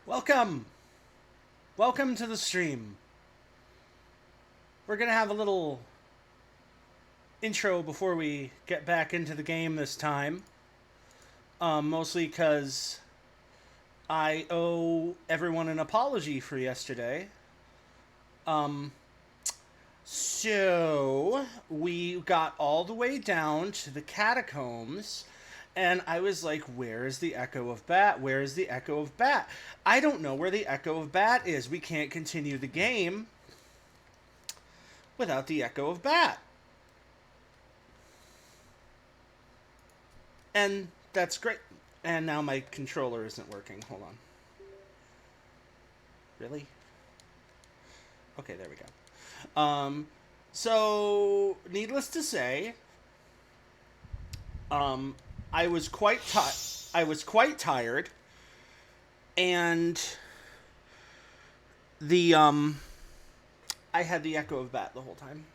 Welcome! Welcome to the stream. We're gonna have a little intro before we get back into the game this time. Mostly because I owe everyone an apology for yesterday. So we got all the way down to the catacombs, and I was like, where is the Echo of Bat? Where is the Echo of Bat? I don't know where the Echo of Bat is. We can't continue the game without the Echo of Bat. And that's great. And now my controller isn't working. Hold on. Really? Okay, there we go. So needless to say, I was quite tired, and the I had the Echo of Bat the whole time.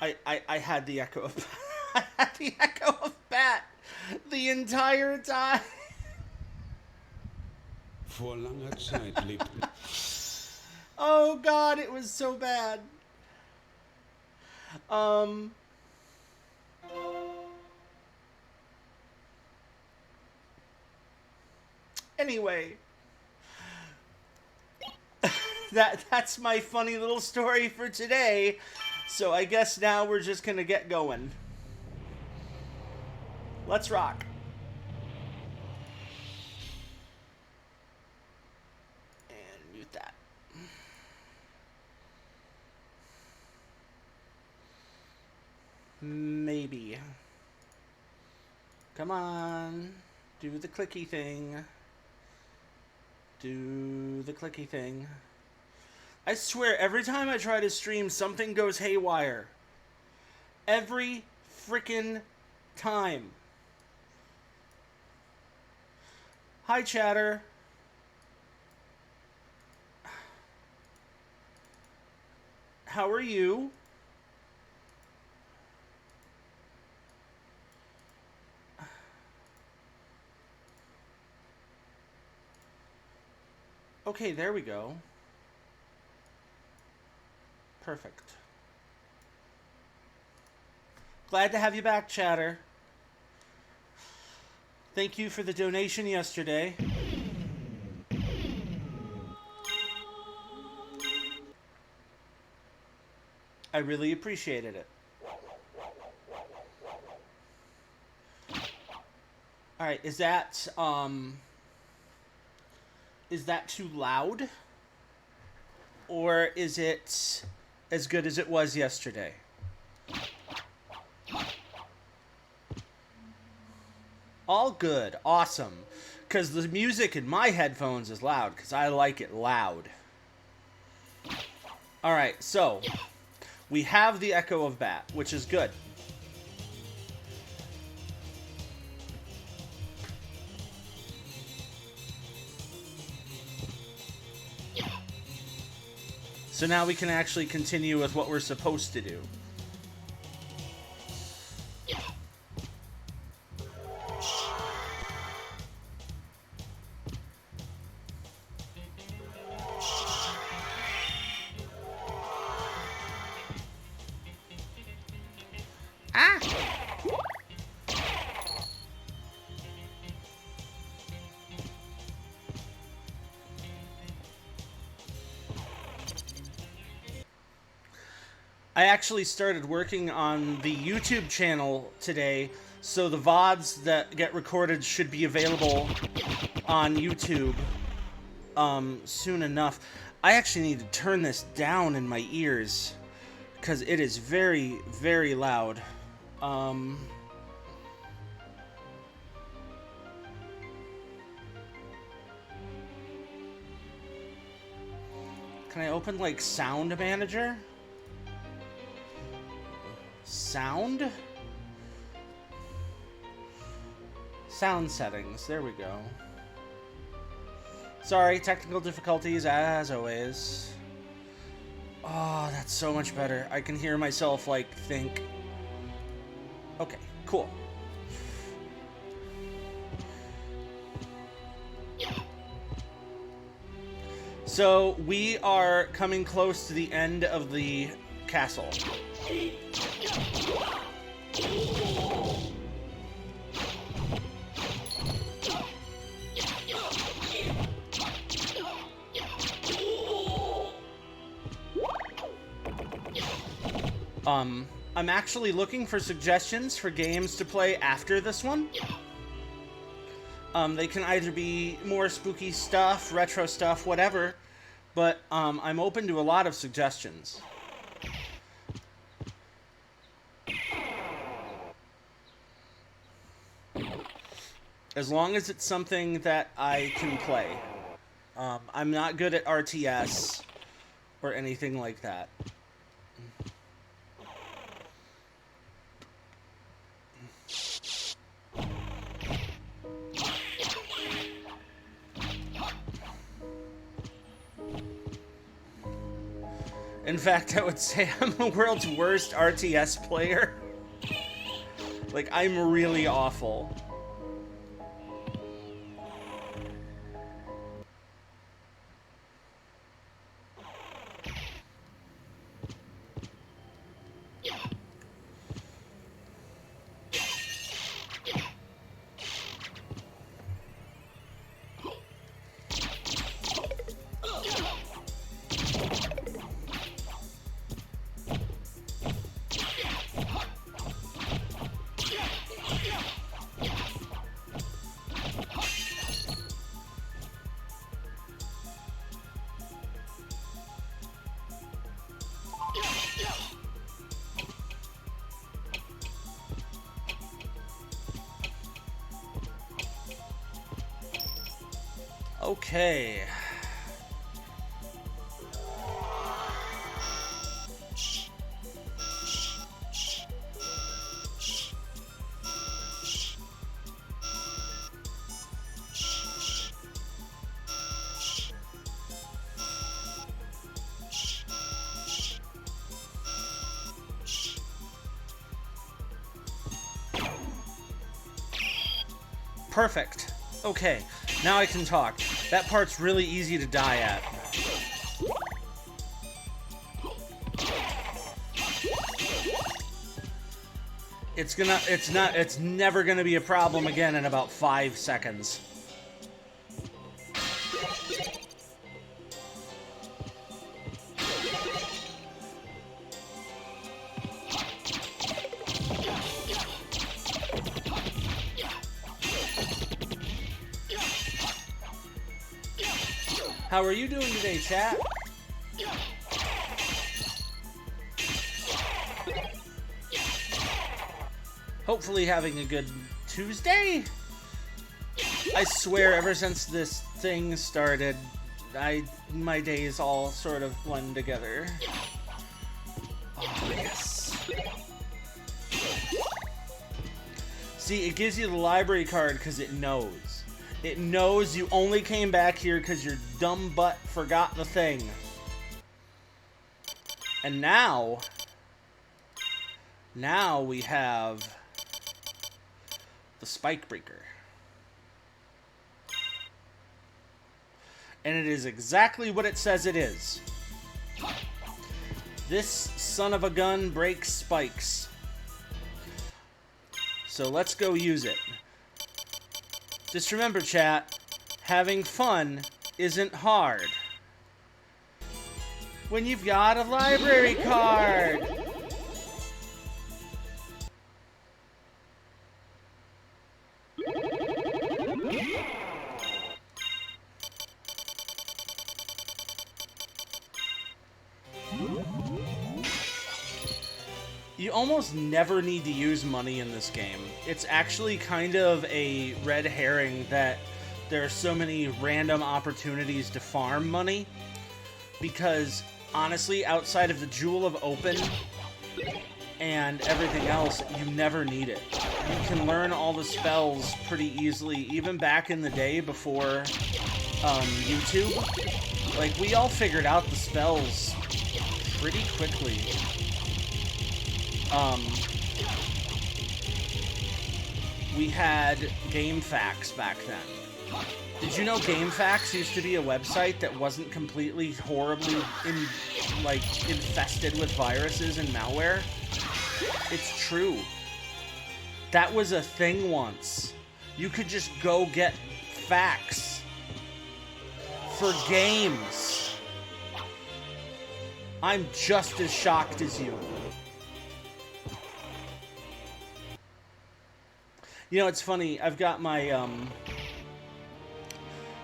I had the Echo of I had the Echo of Bat the entire time. Vor langer Zeit lebten. Oh God, it was so bad. Anyway, that's my funny little story for today. So I guess now we're just gonna get going. Let's rock. And mute that. Maybe. Come on. Do the clicky thing. Do the clicky thing. I swear, every time I try to stream, something goes haywire. Every frickin' time. Hi, chatter. How are you? Okay, there we go. Perfect. Glad to have you back, chatter. Thank you for the donation yesterday. I really appreciated it. Alright, is that too loud? Or is it as good as it was yesterday? All good. Awesome. Because the music in my headphones is loud, because I like it loud. Alright, so we have the Echo of Bat, which is good. So now we can actually continue with what we're supposed to do. I actually started working on the YouTube channel today, so the VODs that get recorded should be available on YouTube soon enough. I actually need to turn this down in my ears, because it is very, very loud. Can I open, like, Sound Manager? Sound settings. There we go. Sorry, technical difficulties as always. Oh, that's so much better. I can hear myself, like, think. Okay, cool. So we are coming close to the end of the castle. I'm actually looking for suggestions for games to play after this one. They can either be more spooky stuff, retro stuff, whatever, but I'm open to a lot of suggestions. As long as it's something that I can play. I'm not good at RTS or anything like that. In fact, I would say I'm the world's worst RTS player. Like, I'm really awful. Okay. Perfect. Okay, now I can talk. That part's really easy to die at. It's never gonna be a problem again in about 5 seconds. How are you doing today, chat? Hopefully having a good Tuesday? I swear, ever since this thing started, my days all sort of blend together. Oh, yes. See, it gives you the library card because it knows. It knows you only came back here because your dumb butt forgot the thing. And now we have the spike breaker. And it is exactly what it says it is. This son of a gun breaks spikes. So let's go use it. Just remember, chat, having fun isn't hard. When you've got a library card! You almost never need to use money in this game. It's actually kind of a red herring that there are so many random opportunities to farm money, because honestly, outside of the Jewel of Open and everything else, you never need it. You can learn all the spells pretty easily, even back in the day before YouTube. Like, we all figured out the spells pretty quickly. We had game facts back then. Did you know GameFAQs used to be a website that wasn't completely horribly infested with viruses and malware? It's true. That was a thing once. You could just go get facts for games. I'm just as shocked as you. You know, it's funny. I've got my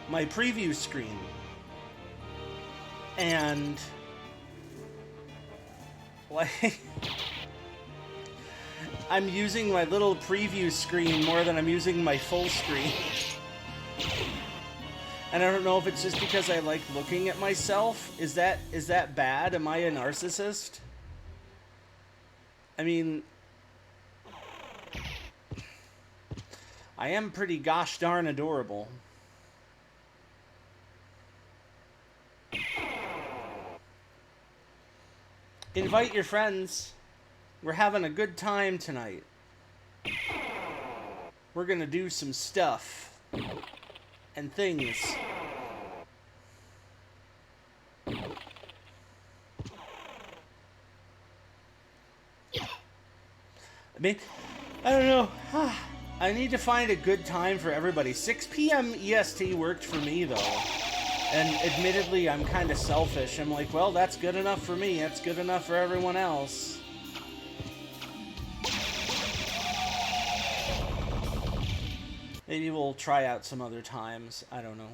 my preview screen, and like I'm using my little preview screen more than I'm using my full screen. And I don't know if it's just because I like looking at myself. Is that bad? Am I a narcissist? I mean, I am pretty gosh darn adorable. Invite your friends. We're having a good time tonight. We're gonna do some stuff and things. I mean, I don't know. I need to find a good time for everybody. 6 p.m. EST worked for me, though. And admittedly, I'm kind of selfish. I'm like, well, that's good enough for me. That's good enough for everyone else. Maybe we'll try out some other times. I don't know.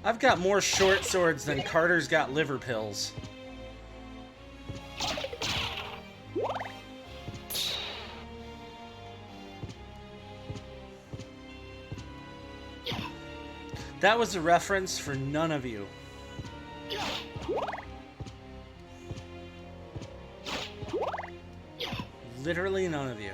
I've got more short swords than Carter's got liver pills. That was a reference for none of you. Literally none of you.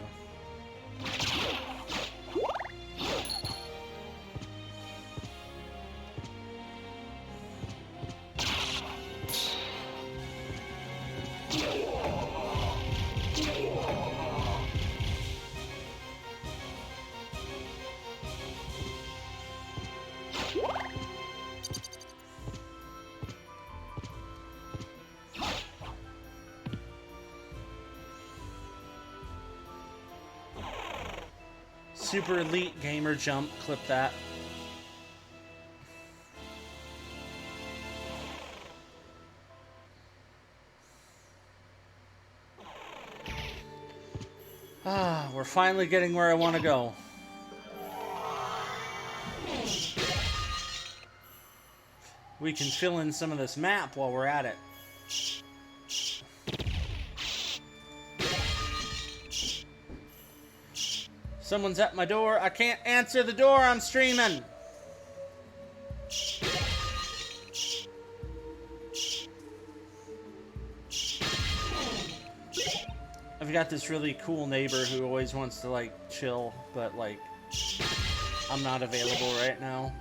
Super elite gamer jump, clip that. We're finally getting where I want to go. We can fill in some of this map while we're at it. Someone's at my door. I can't answer the door. I'm streaming. I've got this really cool neighbor who always wants to, like, chill, but, like, I'm not available right now.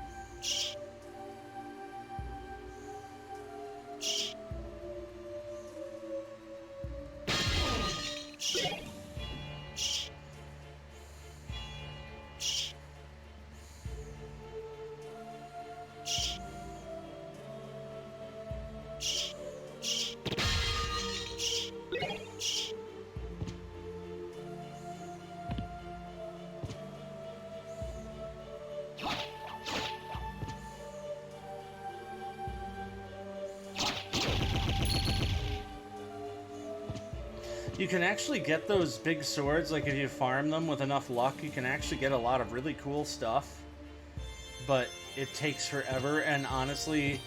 You can actually get those big swords, like if you farm them with enough luck, you can actually get a lot of really cool stuff. But it takes forever, and honestly,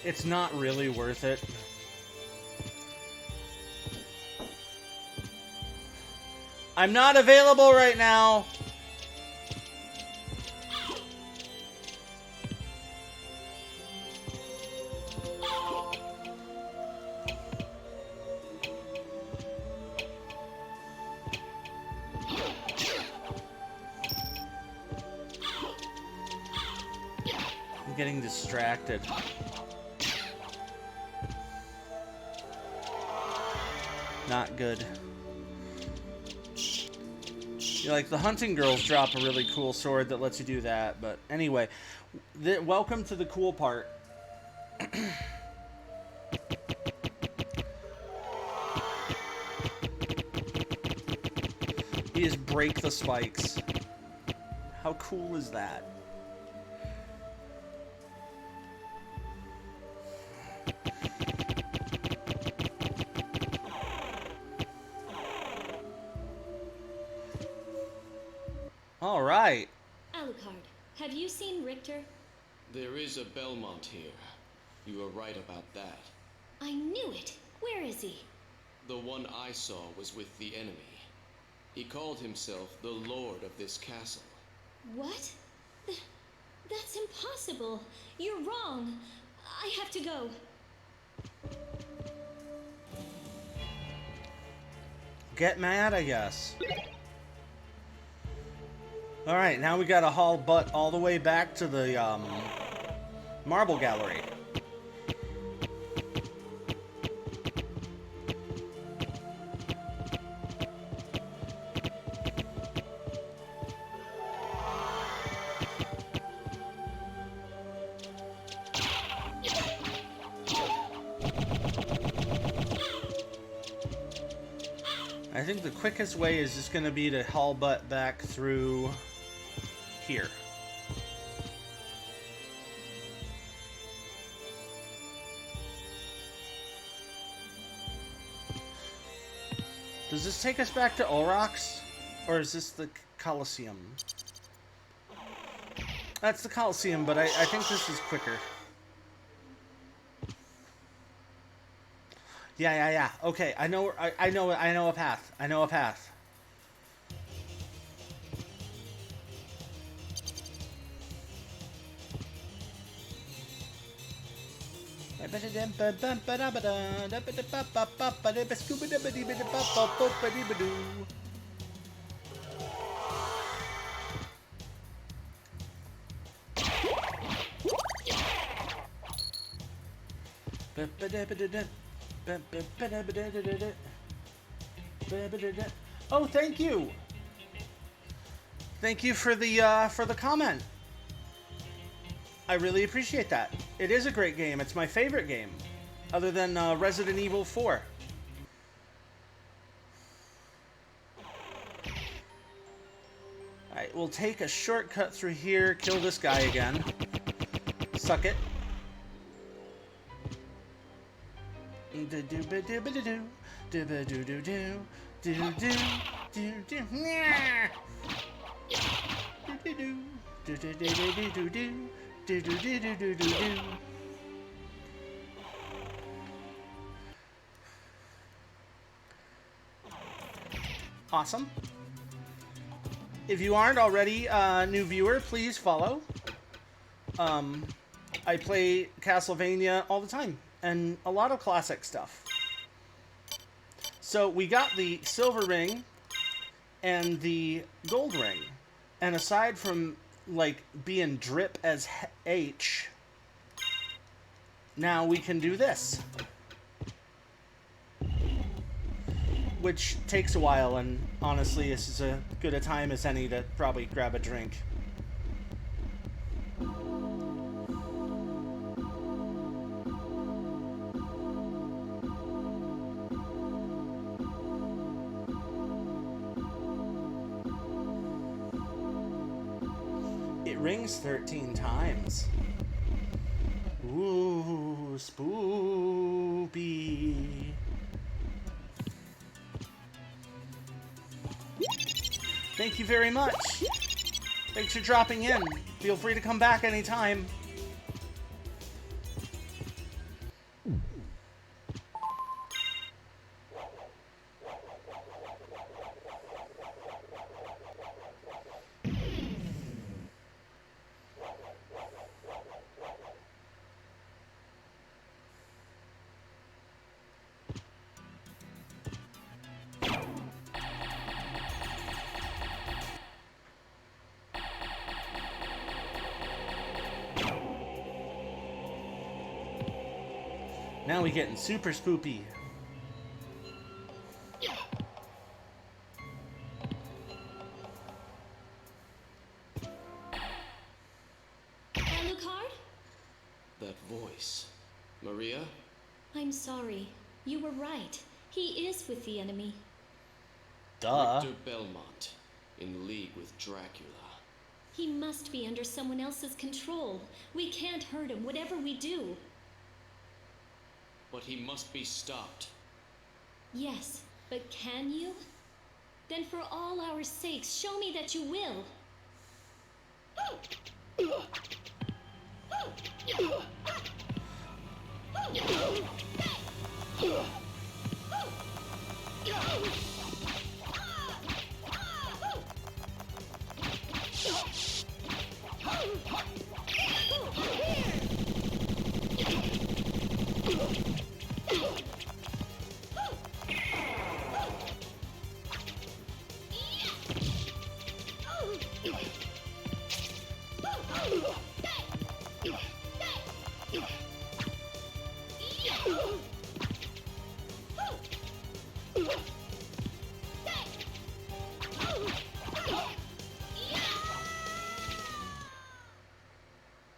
it's not really worth it. I'm not available right now. Getting distracted. Not good. Like, the hunting girls drop a really cool sword that lets you do that, but anyway, welcome to the cool part. You just break the spikes. How cool is that? All right. Alucard, have you seen Richter? There is a Belmont here. You were right about that. I knew it. Where is he? The one I saw was with the enemy. He called himself the Lord of this castle. What? That's impossible. You're wrong. I have to go. Get mad, I guess. Alright, now we gotta haul butt all the way back to the, marble gallery. I think the quickest way is just gonna be to haul butt back through here. Does this take us back to Aurochs? Or is this the Colosseum? That's the Colosseum, but I think this is quicker. Yeah. Okay, I know a path. I know a path. Oh, thank you. Thank you for the comment. I really appreciate that. It is a great game. It's my favorite game, other than Resident Evil 4. Alright, we'll take a shortcut through here, kill this guy again. Suck it. Awesome. If you aren't already a new viewer, please follow. I play Castlevania all the time, and a lot of classic stuff. So we got the silver ring and the gold ring. And aside from, like, being drip as H, now we can do this. Which takes a while, and honestly, this is as good a time as any to probably grab a drink. It rings 13 times. Ooh, spoopy. Thank you very much. Thanks for dropping in. Feel free to come back anytime. Now we getting super spoopy. voice. Maria? I'm sorry. You were right. He is with the enemy. Duh. Richter Belmont, in league with Dracula. He must be under someone else's control. We can't hurt him, whatever we do. But he must be stopped. Yes, but can you? Then for all our sakes, show me that you will.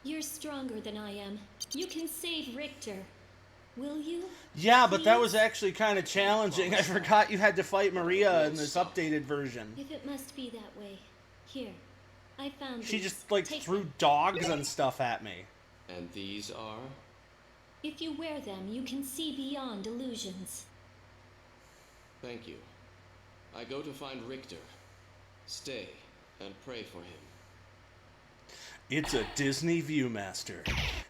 You're stronger than I am. You can save Richter. Will you? Yeah, but that Please? was actually kind of challenging. I forgot you had to fight Maria in this updated version. If it must be that way. Here. I found She these. just, like, Take threw them. dogs and stuff at me. And these are? If you wear them, you can see beyond illusions. Thank you. I go to find Richter. Stay and pray for him. It's a Disney Viewmaster.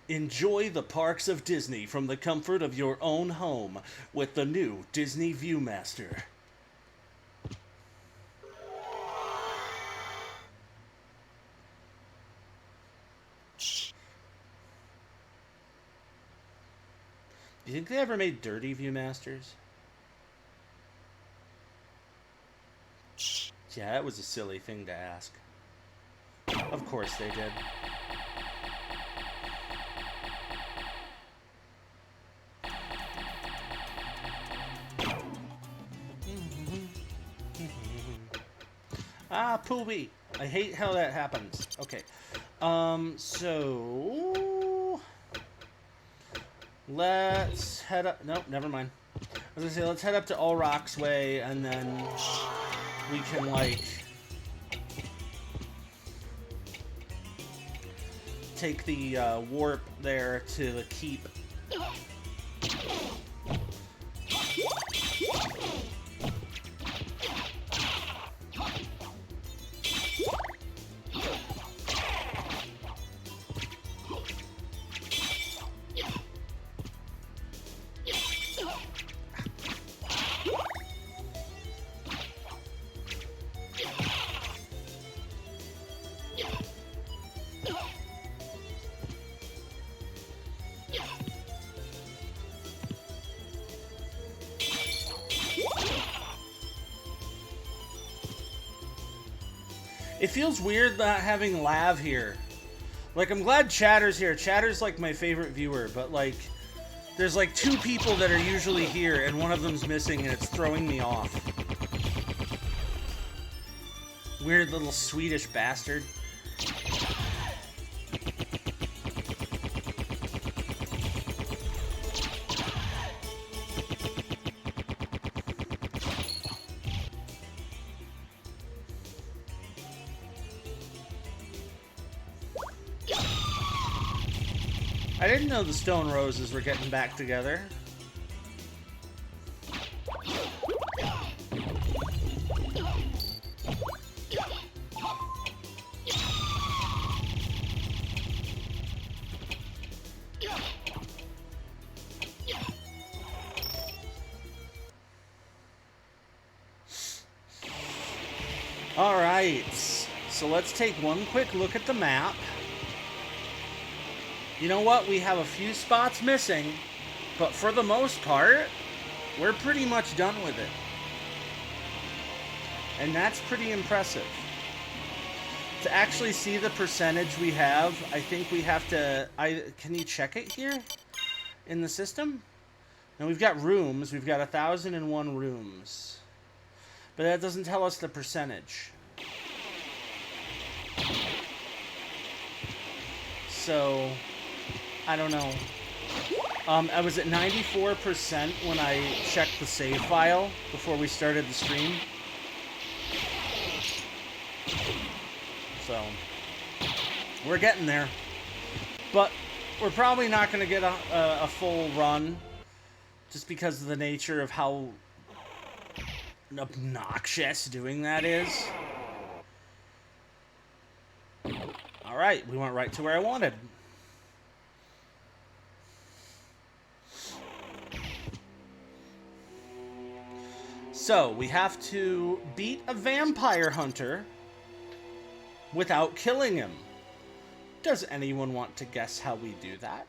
Enjoy the parks of Disney from the comfort of your own home with the new Disney Viewmaster. Do you think they ever made dirty Viewmasters? Yeah, that was a silly thing to ask. Of course they did. Ah, Poobie! I hate how that happens. Okay. So... let's head up... Nope, never mind. I was gonna say, let's head up to All Rocks Way, and then we can, like... take the warp there to the keep. It feels weird not having Lav here. Like, I'm glad Chatter's here. Chatter's, like, my favorite viewer, but, like, there's, like, 2 people that are usually here, and one of them's missing, and it's throwing me off. Weird little Swedish bastard. I didn't know the Stone Roses were getting back together. Alright, so let's take one quick look at the map. You know what? We have a few spots missing, but for the most part, we're pretty much done with it. And that's pretty impressive. To actually see the percentage we have, I think we have to... Can you check it here? In the system? Now we've got rooms. We've got 1,001 rooms. But that doesn't tell us the percentage. So... I don't know. I was at 94% when I checked the save file before we started the stream. So, we're getting there. But we're probably not going to get a full run just because of the nature of how obnoxious doing that is. Alright, we went right to where I wanted. So, we have to beat a vampire hunter without killing him. Does anyone want to guess how we do that?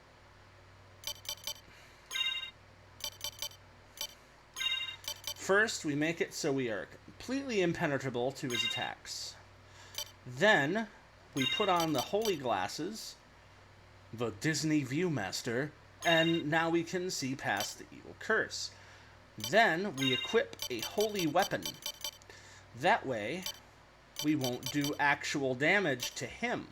First, we make it so we are completely impenetrable to his attacks. Then, we put on the holy glasses, the Disney Viewmaster, and now we can see past the evil curse. Then, we equip a holy weapon. That way, we won't do actual damage to him.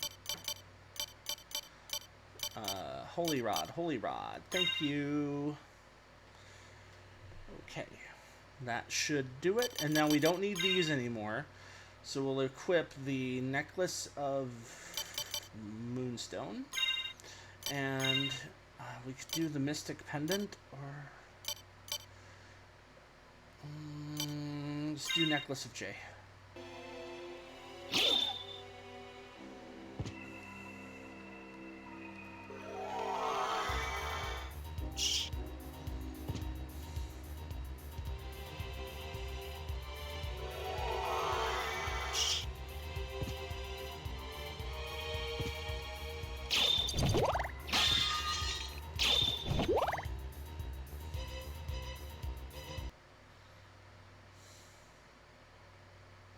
Holy Rod, thank you. Okay, that should do it. And now we don't need these anymore. So we'll equip the Necklace of Moonstone. And we could do the Mystic Pendant, or... let's do Necklace of J.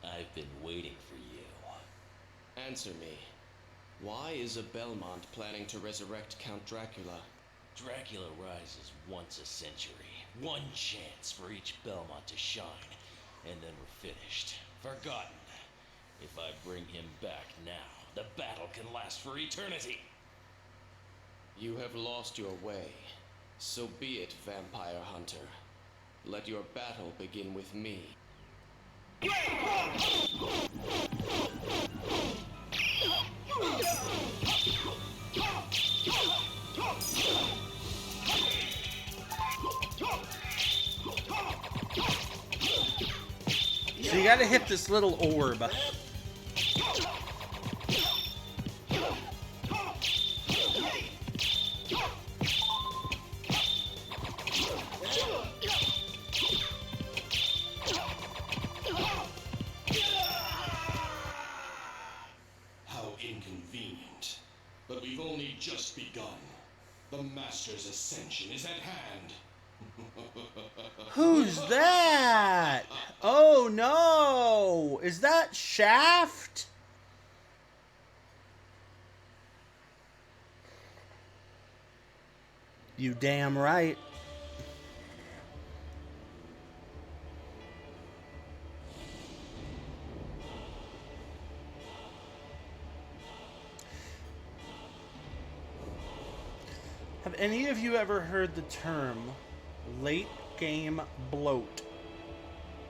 I've been waiting for you. Answer me. Why is a Belmont planning to resurrect Count Dracula? Dracula rises once a century. One chance for each Belmont to shine. And then we're finished. Forgotten. If I bring him back now, the battle can last for eternity. You have lost your way. So be it, Vampire Hunter. Let your battle begin with me. So you gotta hit this little orb. How inconvenient. But we've only just begun. The Master's ascension is at hand. Who's that? Oh no! Is that Shaft? You damn right. Have any of you ever heard the term late game bloat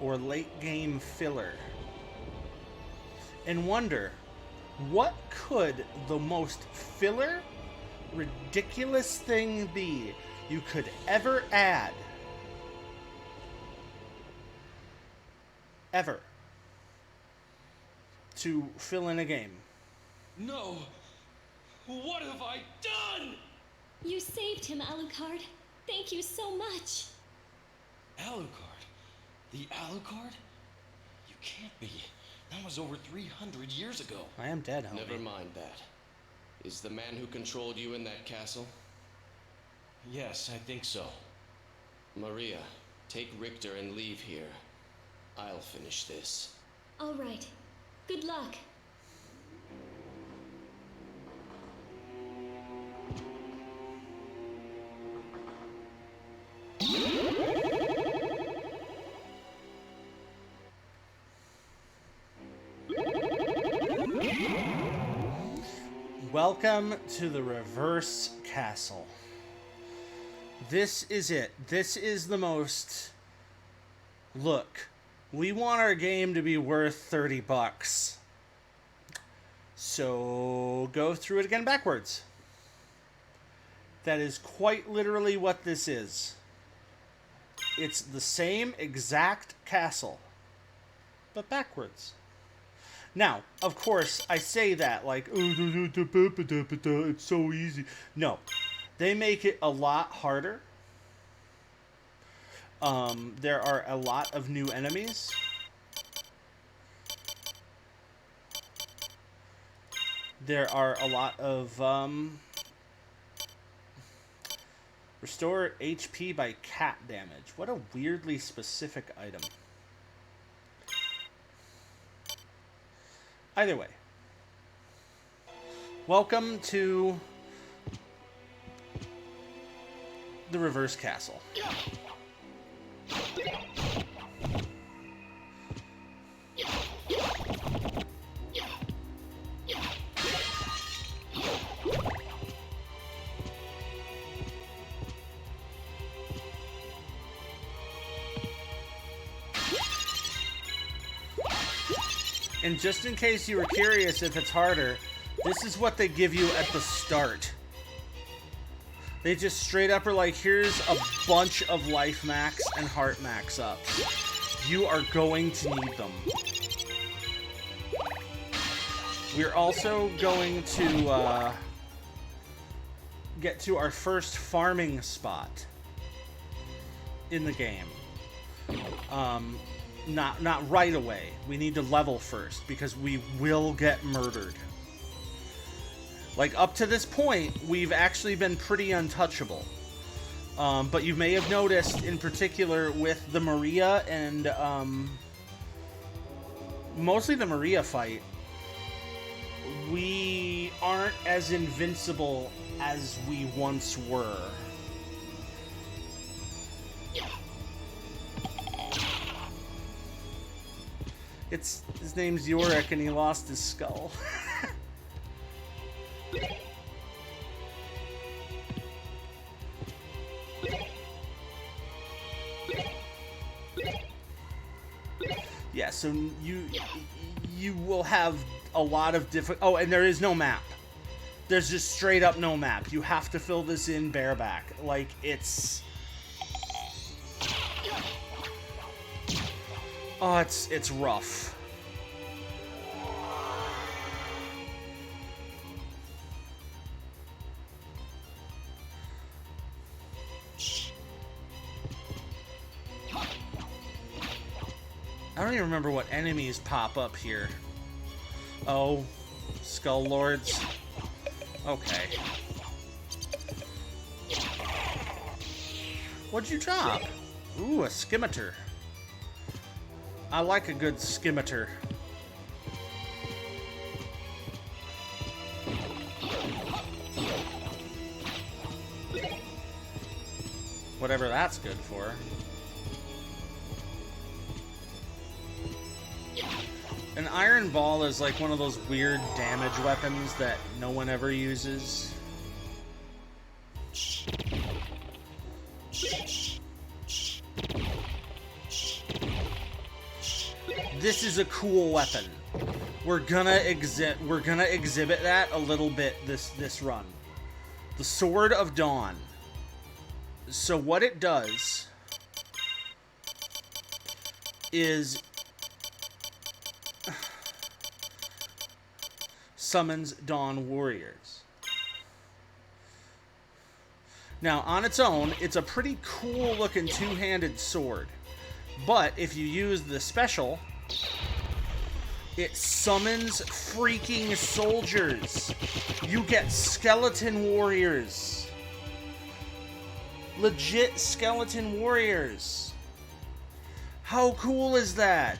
or late game filler and wonder what could the most filler, ridiculous thing be you could ever add? Ever. To fill in a game. No! What have I done? You saved him, Alucard. Thank you so much. Alucard? The Alucard? You can't be. That was over 300 years ago. I am dead, homie. Never mind that. Is the man who controlled you in that castle? Yes, I think so. Maria, take Richter and leave here. I'll finish this. All right. Good luck. Welcome to the Reverse Castle. This is it. This is the most... Look, we want our game to be worth $30. So go through it again backwards. That is quite literally what this is. It's the same exact castle, but backwards. Now, of course, I say that like, oh, it's so easy. No, they make it a lot harder. There are a lot of new enemies. There are a lot of, restore HP by cat damage. What a weirdly specific item. Either way. Welcome to the Reverse Castle. And just in case you were curious if it's harder, this is what they give you at the start. They just straight up are like, here's a bunch of life max and heart max ups. You are going to need them. We're also going to get to our first farming spot in the game. Not right away. We need to level first because we will get murdered. Like, up to this point, we've actually been pretty untouchable. But you may have noticed, in particular, with the Maria and, mostly the Maria fight, we aren't as invincible as we once were. His name's Yorick, and he lost his skull. Yeah, so you will have a lot of different... Oh, and there is no map. There's just straight up no map. You have to fill this in bareback. Like, it's... Oh, it's rough. I don't even remember what enemies pop up here. Oh, Skull Lords. Okay. What'd you drop? Ooh, a scimitar. I like a good scimitar. Whatever that's good for. An iron ball is like one of those weird damage weapons that no one ever uses. This is a cool weapon. We're gonna exhibit that a little bit this run. The Sword of Dawn. So what it does is summons Dawn Warriors. Now, on its own, it's a pretty cool looking two-handed sword. But if you use the special, it summons freaking soldiers. You get skeleton warriors. Legit skeleton warriors. How cool is that?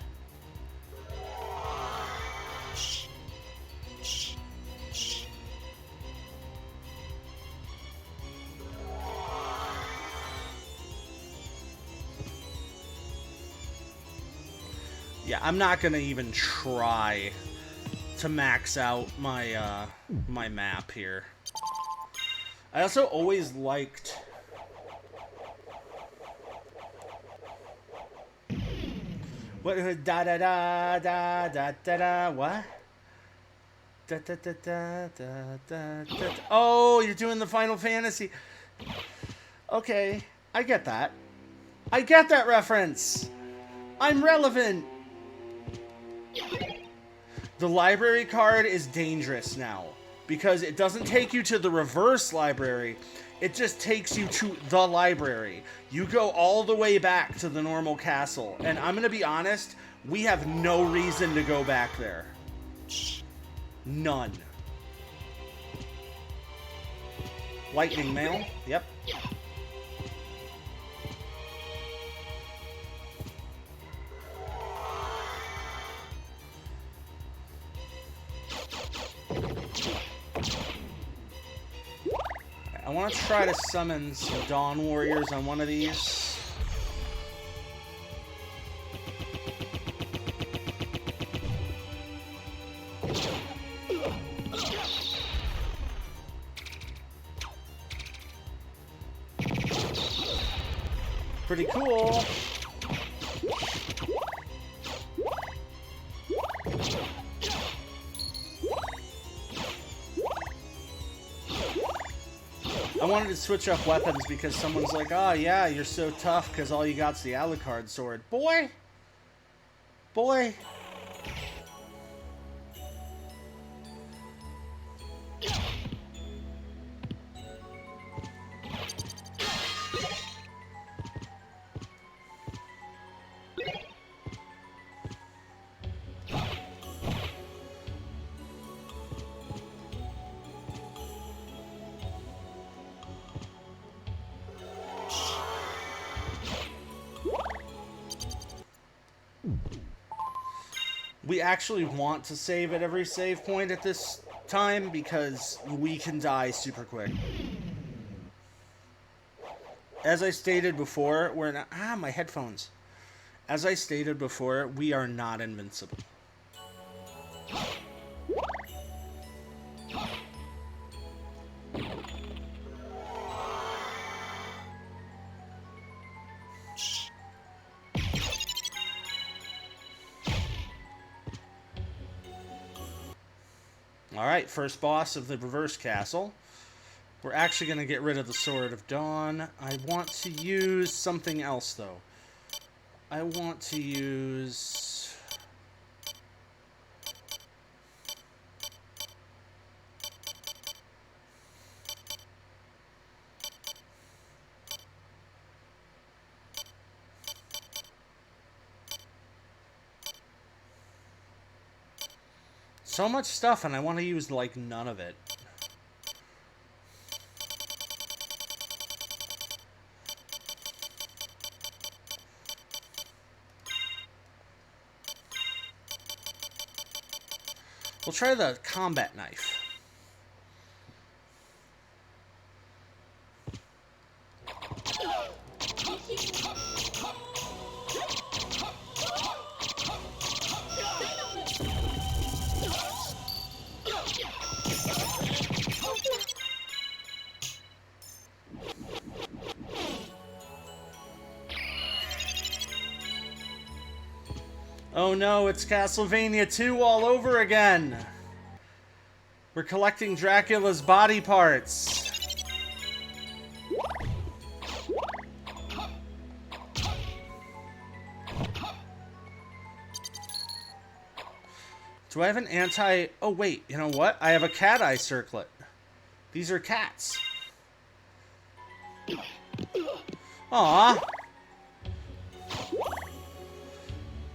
Yeah, I'm not gonna even try to max out my my map here. I also always liked What? Da da da da da da da. What? Da da da da da da da. Oh, you're doing the Final Fantasy. Okay, I get that. I get that reference. I'm relevant. The library card is dangerous now because it doesn't take you to the reverse library. It just takes you to the library. You go all the way back to the normal castle. And I'm going to be honest, we have no reason to go back there. None. Lightning mail. Yep. I want to try to summon some Dawn Warriors on one of these. Pretty cool. I wanted to switch up weapons because someone's like, oh yeah, you're so tough because all you got's the Alucard sword. Boy! Boy! We actually want to save at every save point at this time because we can die super quick. As I stated before, we're not... Ah, my headphones. As I stated before, we are not invincible. Alright, first boss of the reverse castle. We're actually going to get rid of the Sword of Dawn. I want to use something else, though. I want to use... So much stuff, and I want to use, like, none of it. We'll try the combat knife. Oh no, it's Castlevania 2 all over again! We're collecting Dracula's body parts. Do I have an anti... Oh wait, you know what? I have a cat eye circlet. These are cats. Aww.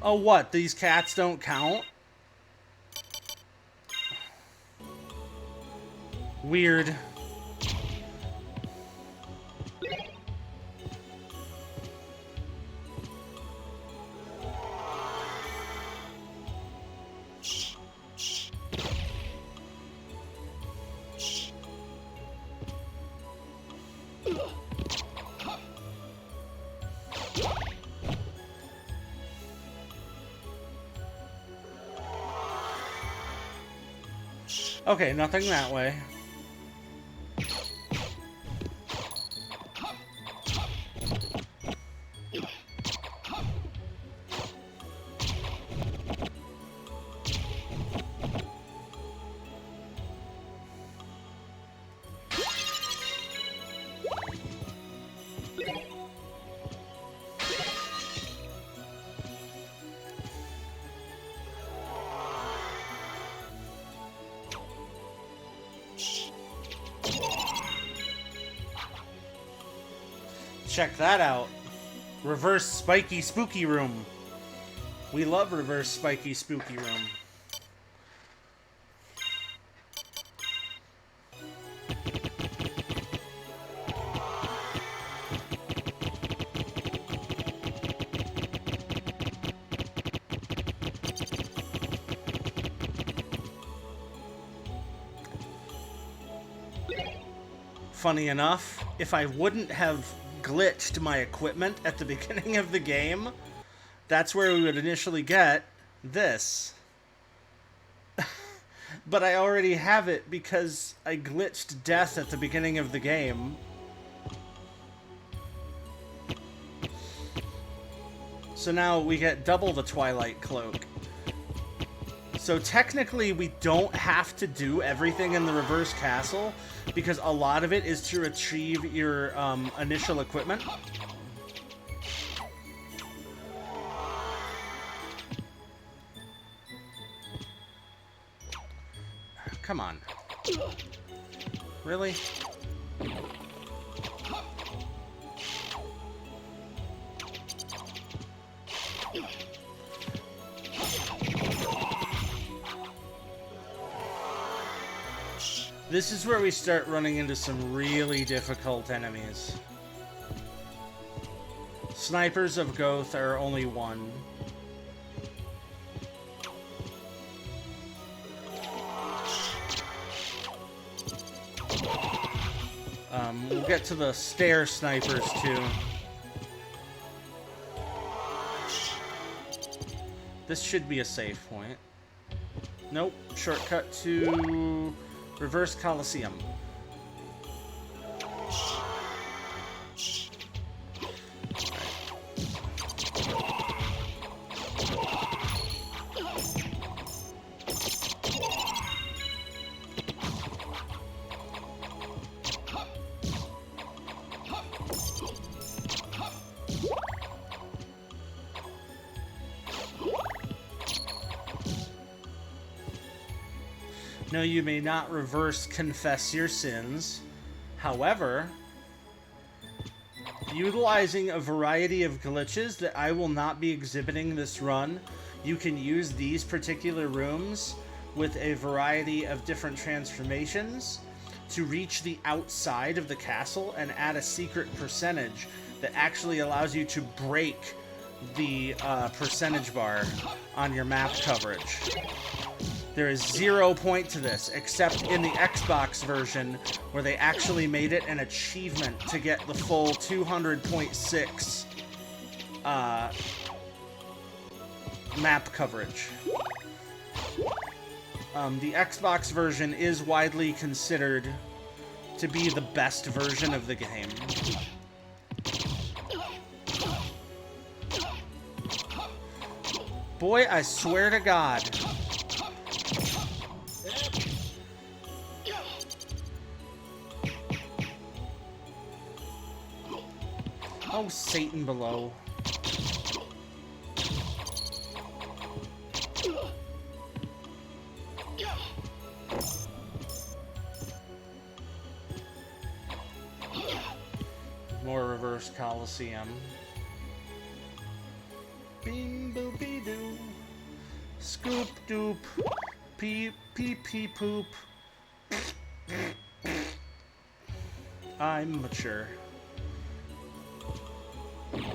Oh, what? These cats don't count? Weird. Okay, nothing that way. Check that out. Reverse spiky spooky room. We love reverse spiky spooky room. Funny enough, if I wouldn't have glitched my equipment at the beginning of the game, that's where we would initially get this. But I already have it because I glitched death at the beginning of the game. So now we get double the Twilight Cloak. So technically we don't have to do everything in the reverse castle, because a lot of it is to retrieve your initial equipment. Come on. Really? This is where we start running into some really difficult enemies. Snipers of Goth are only one. We'll get to the stair snipers too. This should be a save point. Nope. Shortcut to Reverse Coliseum. No, you may not reverse confess your sins. However, utilizing a variety of glitches that I will not be exhibiting this run, you can use these particular rooms with a variety of different transformations to reach the outside of the castle and add a secret percentage that actually allows you to break the percentage bar on your map coverage. There is 0 point to this, except in the Xbox version, where they actually made it an achievement to get the full 200.6 map coverage. The Xbox version is widely considered to be the best version of the game. Boy, I swear to God. Oh, Satan below. More reverse Coliseum. Bing boopy doo. Scoop doop. Pee pee pee poop. I'm mature. Yeah.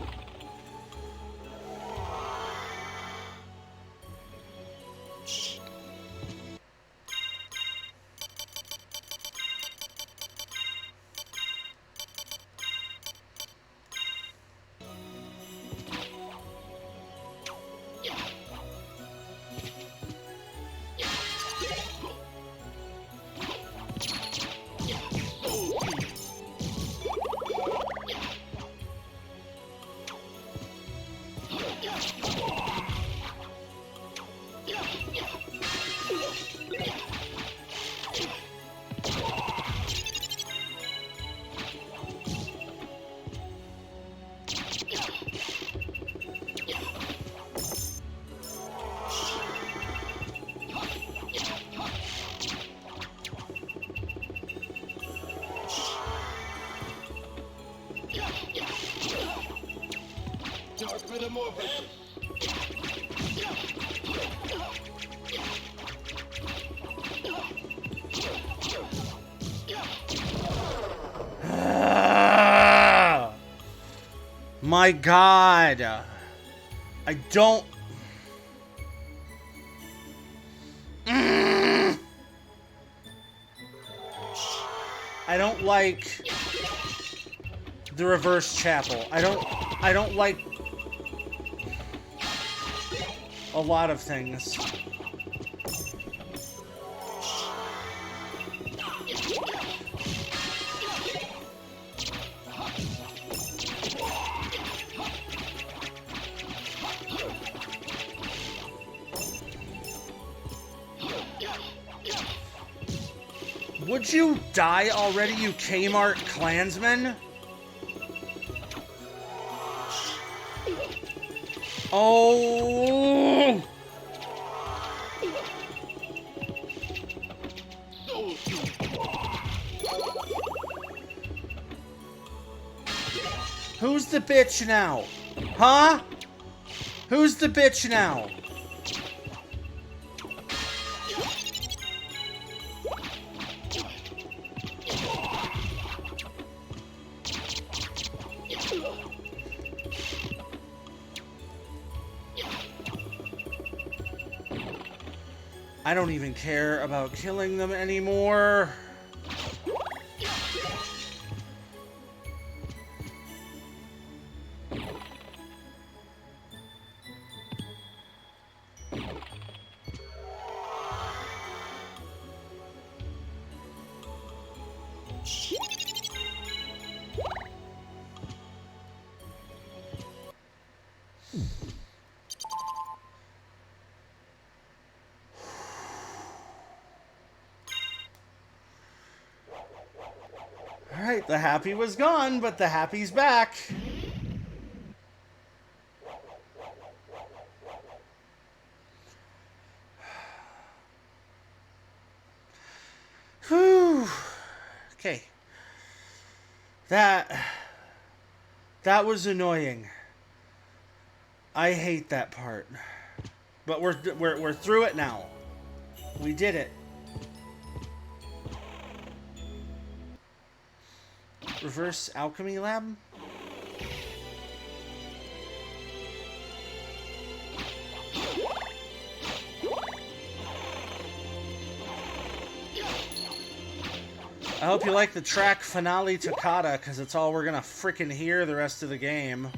Dark metamorphosis. My God. I don't... I don't like the reverse chapel. I don't like a lot of things. Would you die already, you Kmart Klansman? Oh! Who's the bitch now? Huh? Who's the bitch now? I don't even care about killing them anymore. Alright, the happy was gone, but the happy's back. Whew. Okay. That was annoying. I hate that part. But we're through it now. We did it. Reverse alchemy lab? I hope you like the track Finale Toccata, because it's all we're gonna frickin' hear the rest of the game.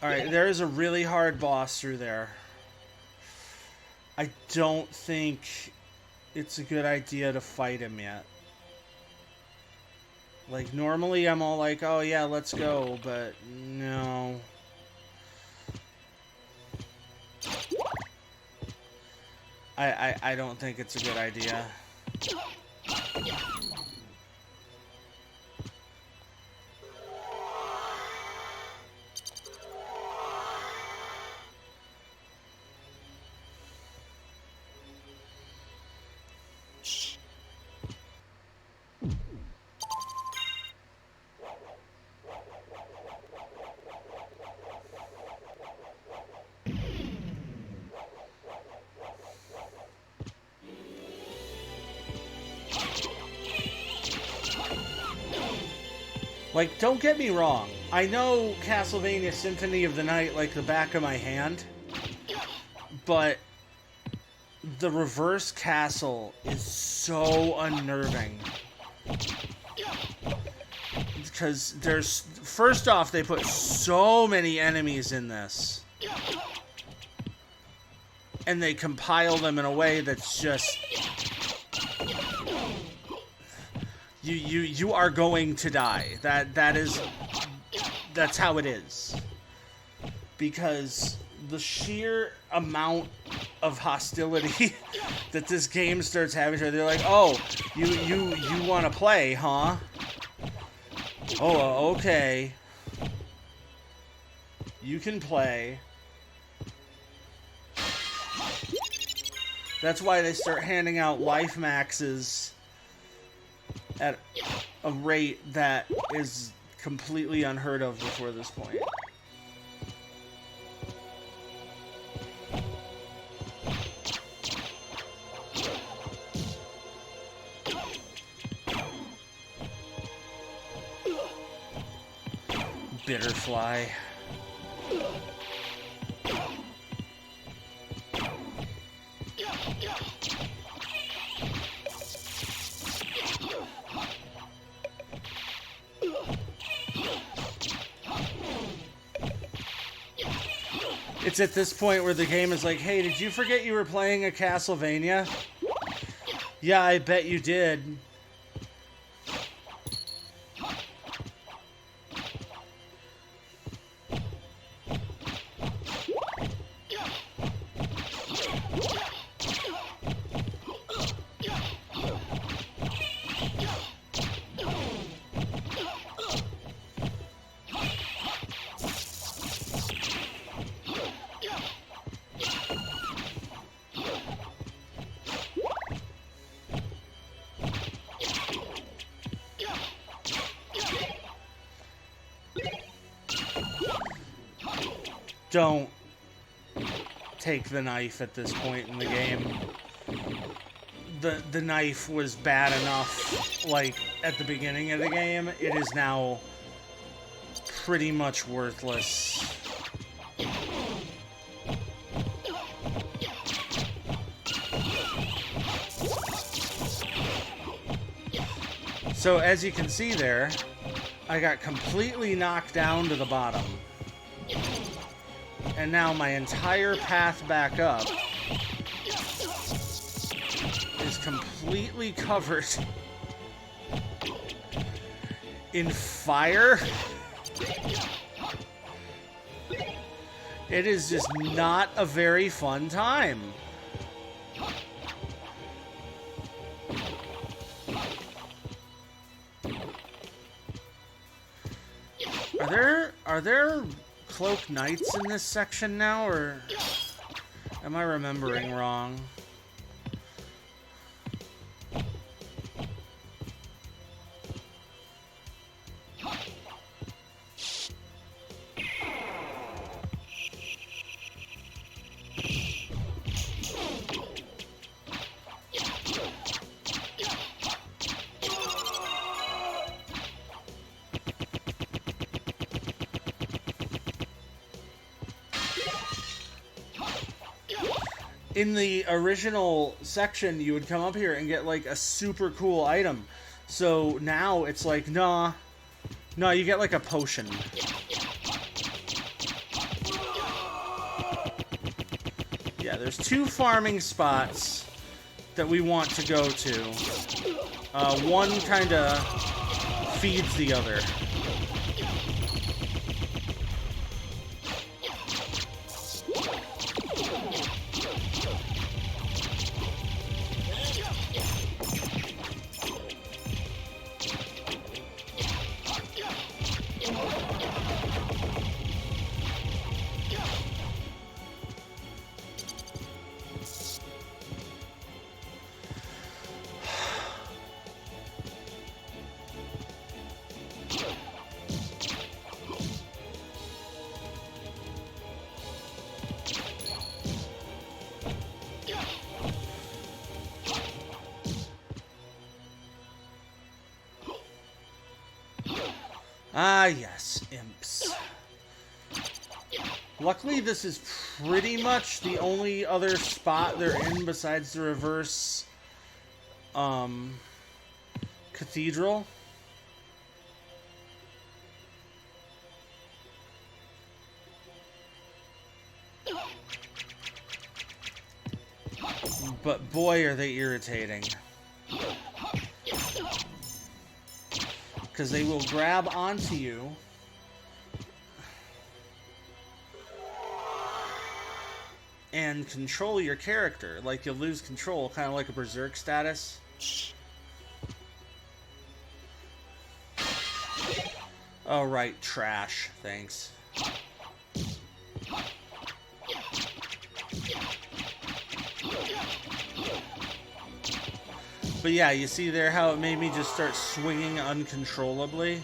Alright, there is a really hard boss through there. I don't think it's a good idea to fight him yet. Like, normally I'm all like, oh yeah, let's go, but no. I don't think it's a good idea. Like, don't get me wrong. I know Castlevania Symphony of the Night like the back of my hand. But the reverse castle is so unnerving. Because there's... First off, they put so many enemies in this. And they compile them in a way that's just... You are going to die. That's how it is. Because the sheer amount of hostility that this game starts having, they're like, oh, you want to play, huh? Oh, okay. You can play. That's why they start handing out life maxes at a rate that is completely unheard of before this point. Bitterfly. It's at this point where the game is like, hey, did you forget you were playing a Castlevania? Yeah, I bet you did. Don't take the knife at this point in the game. The knife was bad enough, like, at the beginning of the game. It is now pretty much worthless. So, as you can see there, I got completely knocked down to the bottom. And now my entire path back up is completely covered in fire. It is just not a very fun time. Are there cloak knights in this section now, or am I remembering wrong? In the original section, you would come up here and get, like, a super cool item. So now it's like, nah, you get, like, a potion. Yeah, there's 2 farming spots that we want to go to. One kind of feeds the other. Ah, yes, imps. Luckily, this is pretty much the only other spot they're in besides the reverse, cathedral. But boy, are they irritating. Because they will grab onto you and control your character. Like, you'll lose control, kind of like a berserk status. Oh, right, trash. Thanks. But yeah, you see there how it made me just start swinging uncontrollably?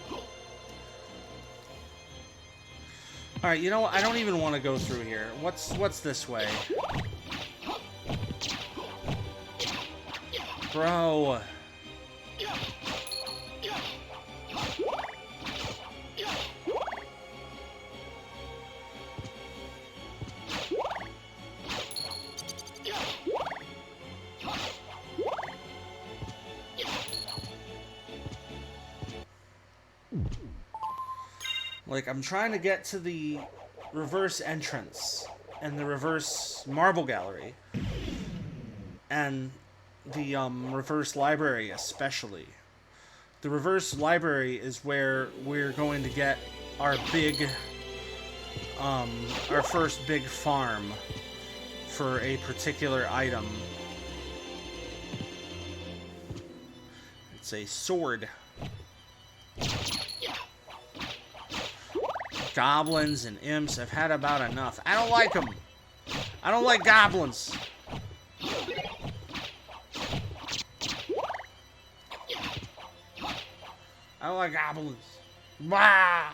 Alright, you know what? I don't even want to go through here. What's this way? Bro. Like, I'm trying to get to the reverse entrance and the reverse marble gallery and the reverse library especially. The reverse library is where we're going to get our big our first big farm for a particular item. It's a sword. Goblins and imps, I've had about enough. I don't like them. I don't like goblins. I don't like goblins. Bah!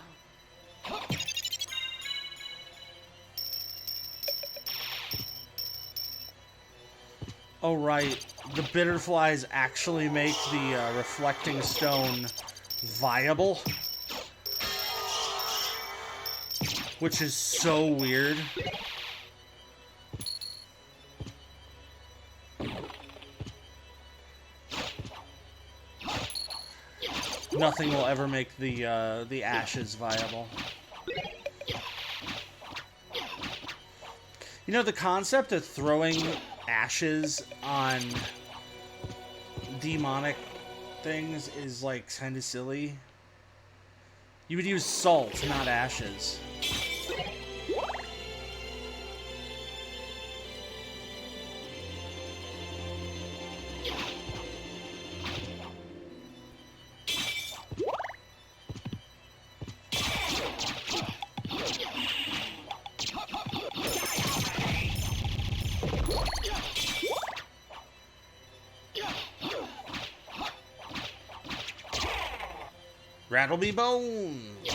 Oh right, the bitterflies actually make the reflecting stone viable. Which is so weird. Nothing will ever make the ashes viable. You know, the concept of throwing ashes on demonic things is like kind of silly. You would use salt, not ashes. Rattle me bones!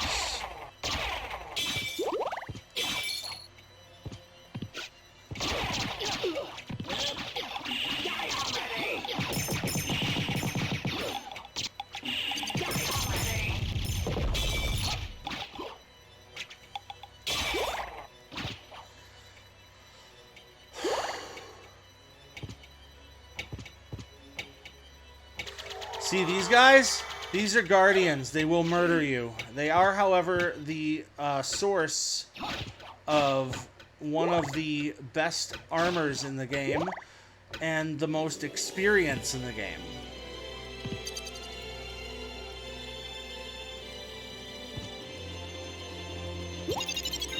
See these guys? These are guardians. They will murder you. They are, however, the source of one of the best armors in the game and the most experience in the game.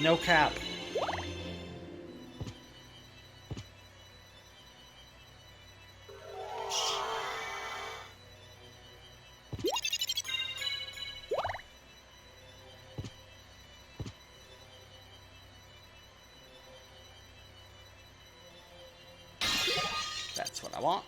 No cap. That's what I want.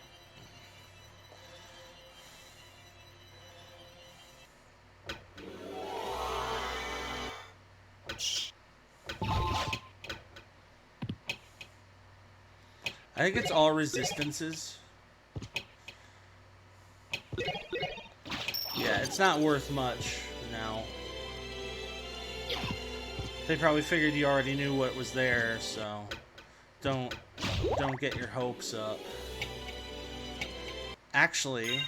I think it's all resistances. Yeah, it's not worth much now. They probably figured you already knew what was there, so don't get your hopes up. Actually,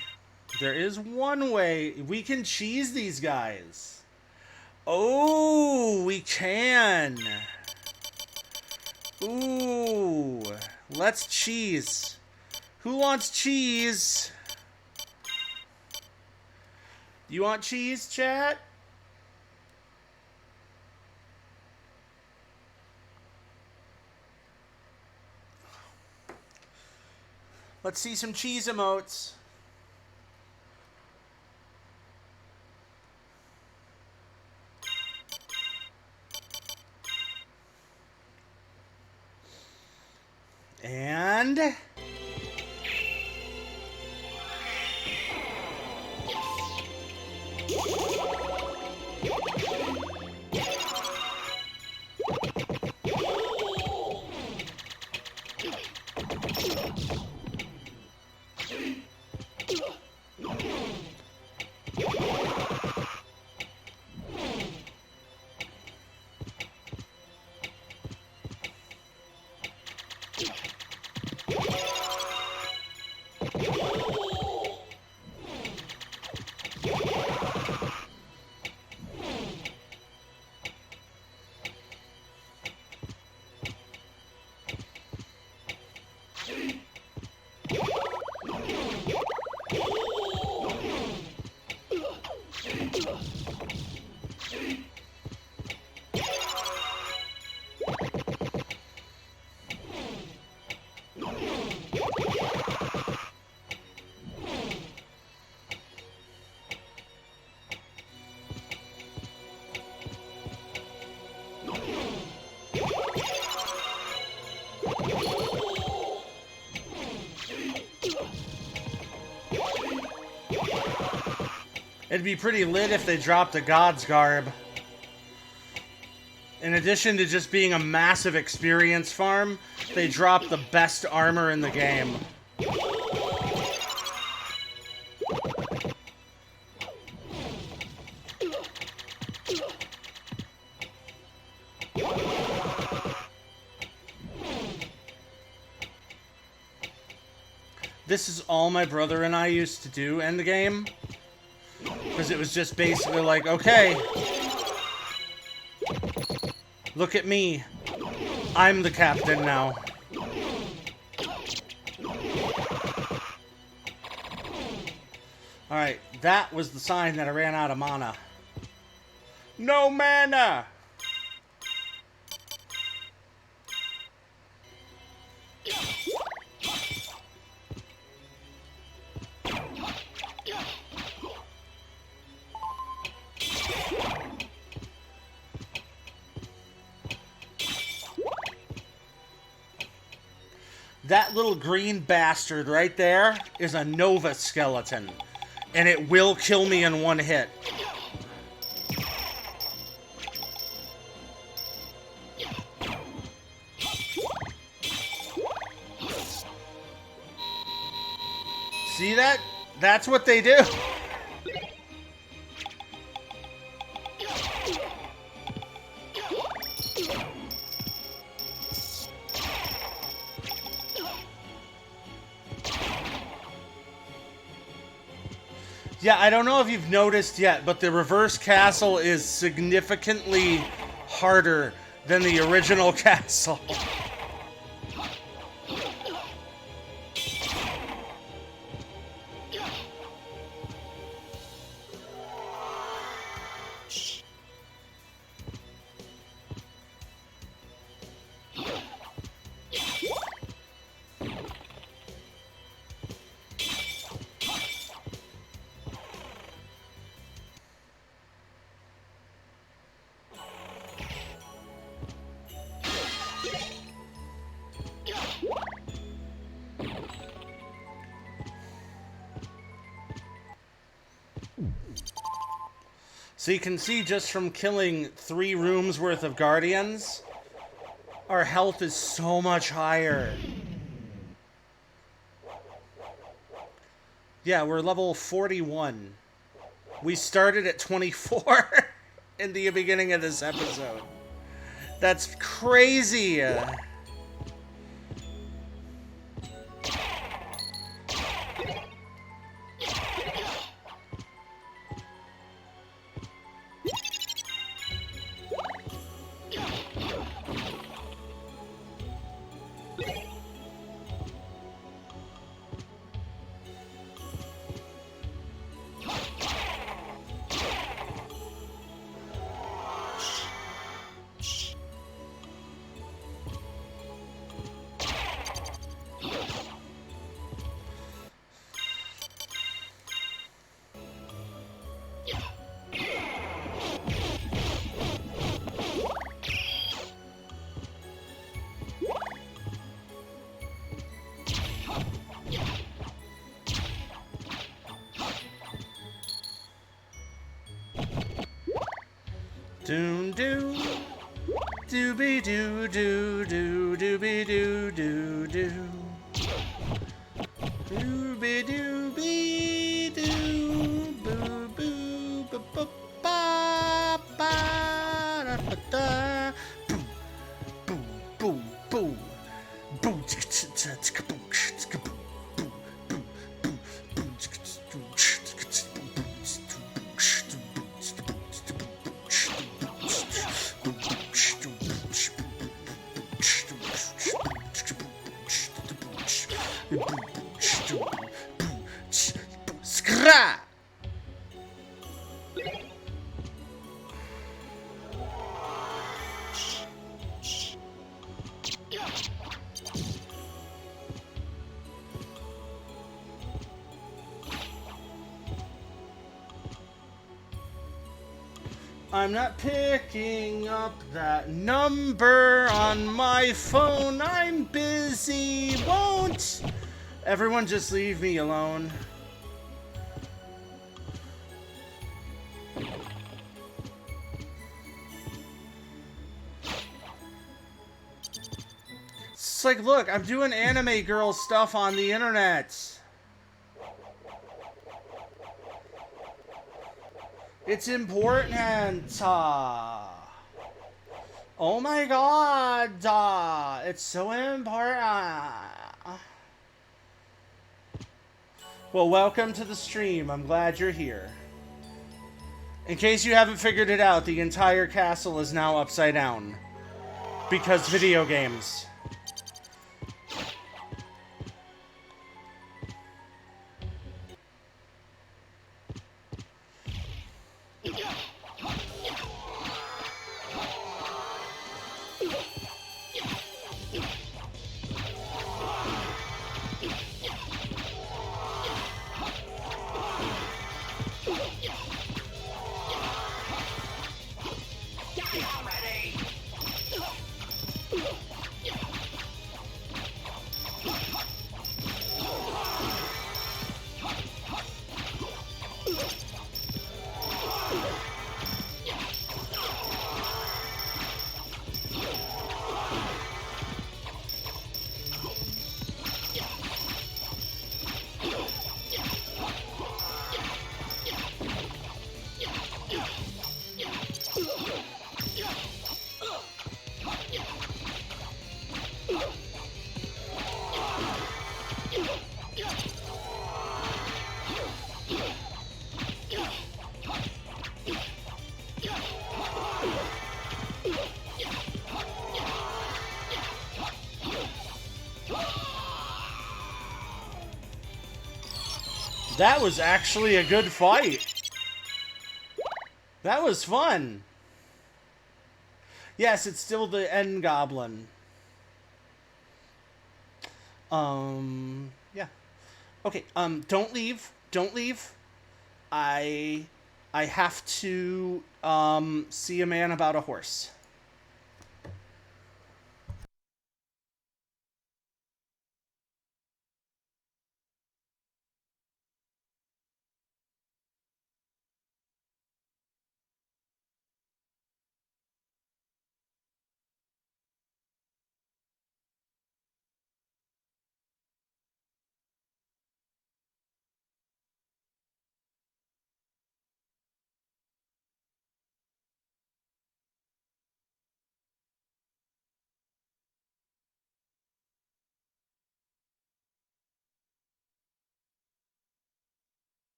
there is one way we can cheese these guys. Oh, we can. Ooh, let's cheese. Who wants cheese? You want cheese, chat? Let's see some cheese emotes. And It'd be pretty lit if they dropped a God's Garb. In addition to just being a massive experience farm, they dropped the best armor in the game. This is all my brother and I used to do in the game. Because it was just basically like, okay, look at me. I'm the captain now. Alright, that was the sign that I ran out of mana. No mana! That little green bastard right there is a Nova skeleton, and it will kill me in one hit. See that? That's what they do. Yeah, I don't know if you've noticed yet, but the reverse castle is significantly harder than the original castle. So you can see just from killing 3 rooms worth of guardians, our health is so much higher. Yeah, we're level 41. We started at 24 in the beginning of this episode. That's crazy. Doom doo, dooby doo doo doo dooby doo doo doo, dooby dooby doo boo boo ba ba ba ba da ba da, boom boom boom boom boom chicka chicka chicka boom chicka boom boom boom boom boom chicka chicka boom chicka boom boom. Skra! I'm not picking up that number on my phone. I'm busy. Won't everyone just leave me alone? It's like, look, I'm doing anime girl stuff on the internet. It's important. Oh my god. It's so important. Well, welcome to the stream. I'm glad you're here. In case you haven't figured it out, the entire castle is now upside down. Because video games. That was actually a good fight. That was fun. Yes, it's still the end goblin. Yeah. Okay, don't leave. Don't leave. I have to, see a man about a horse.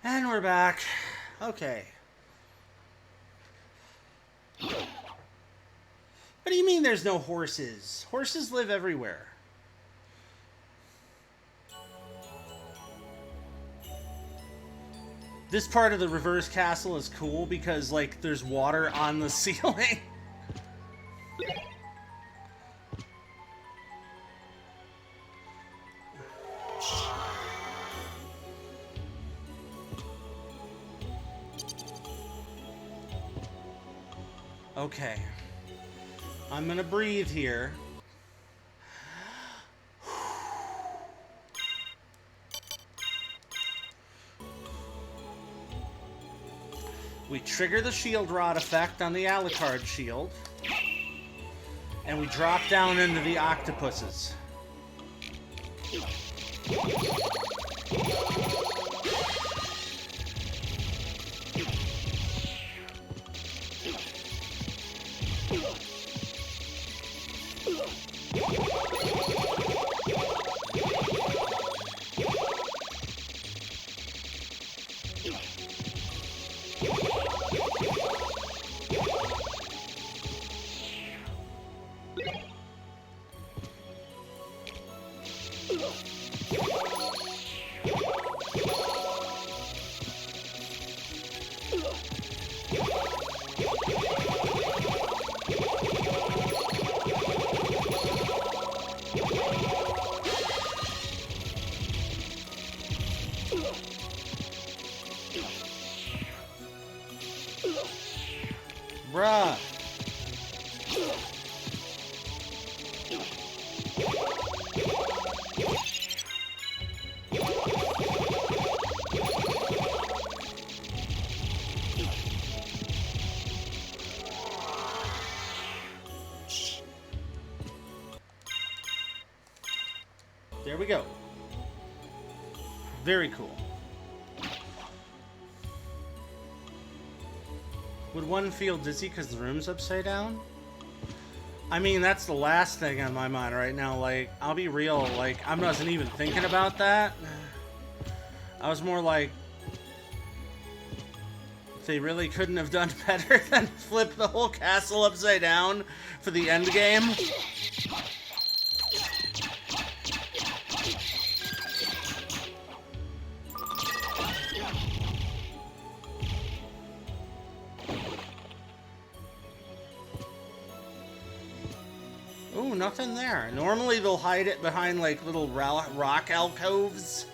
And we're back. Okay. What do you mean there's no horses? Horses live everywhere. This part of the reverse castle is cool because, like, there's water on the ceiling. Okay. I'm gonna breathe here. We trigger the shield rod effect on the Alucard shield. And we drop down into the octopuses. Bruh. There we go. Very cool. Would one feel dizzy because the room's upside down? I mean, that's the last thing on my mind right now. Like, I'll be real, like, I wasn't even thinking about that. I was more like, they really couldn't have done better than flip the whole castle upside down for the end game. Ooh, nothing there. Normally they'll hide it behind like little rock alcoves.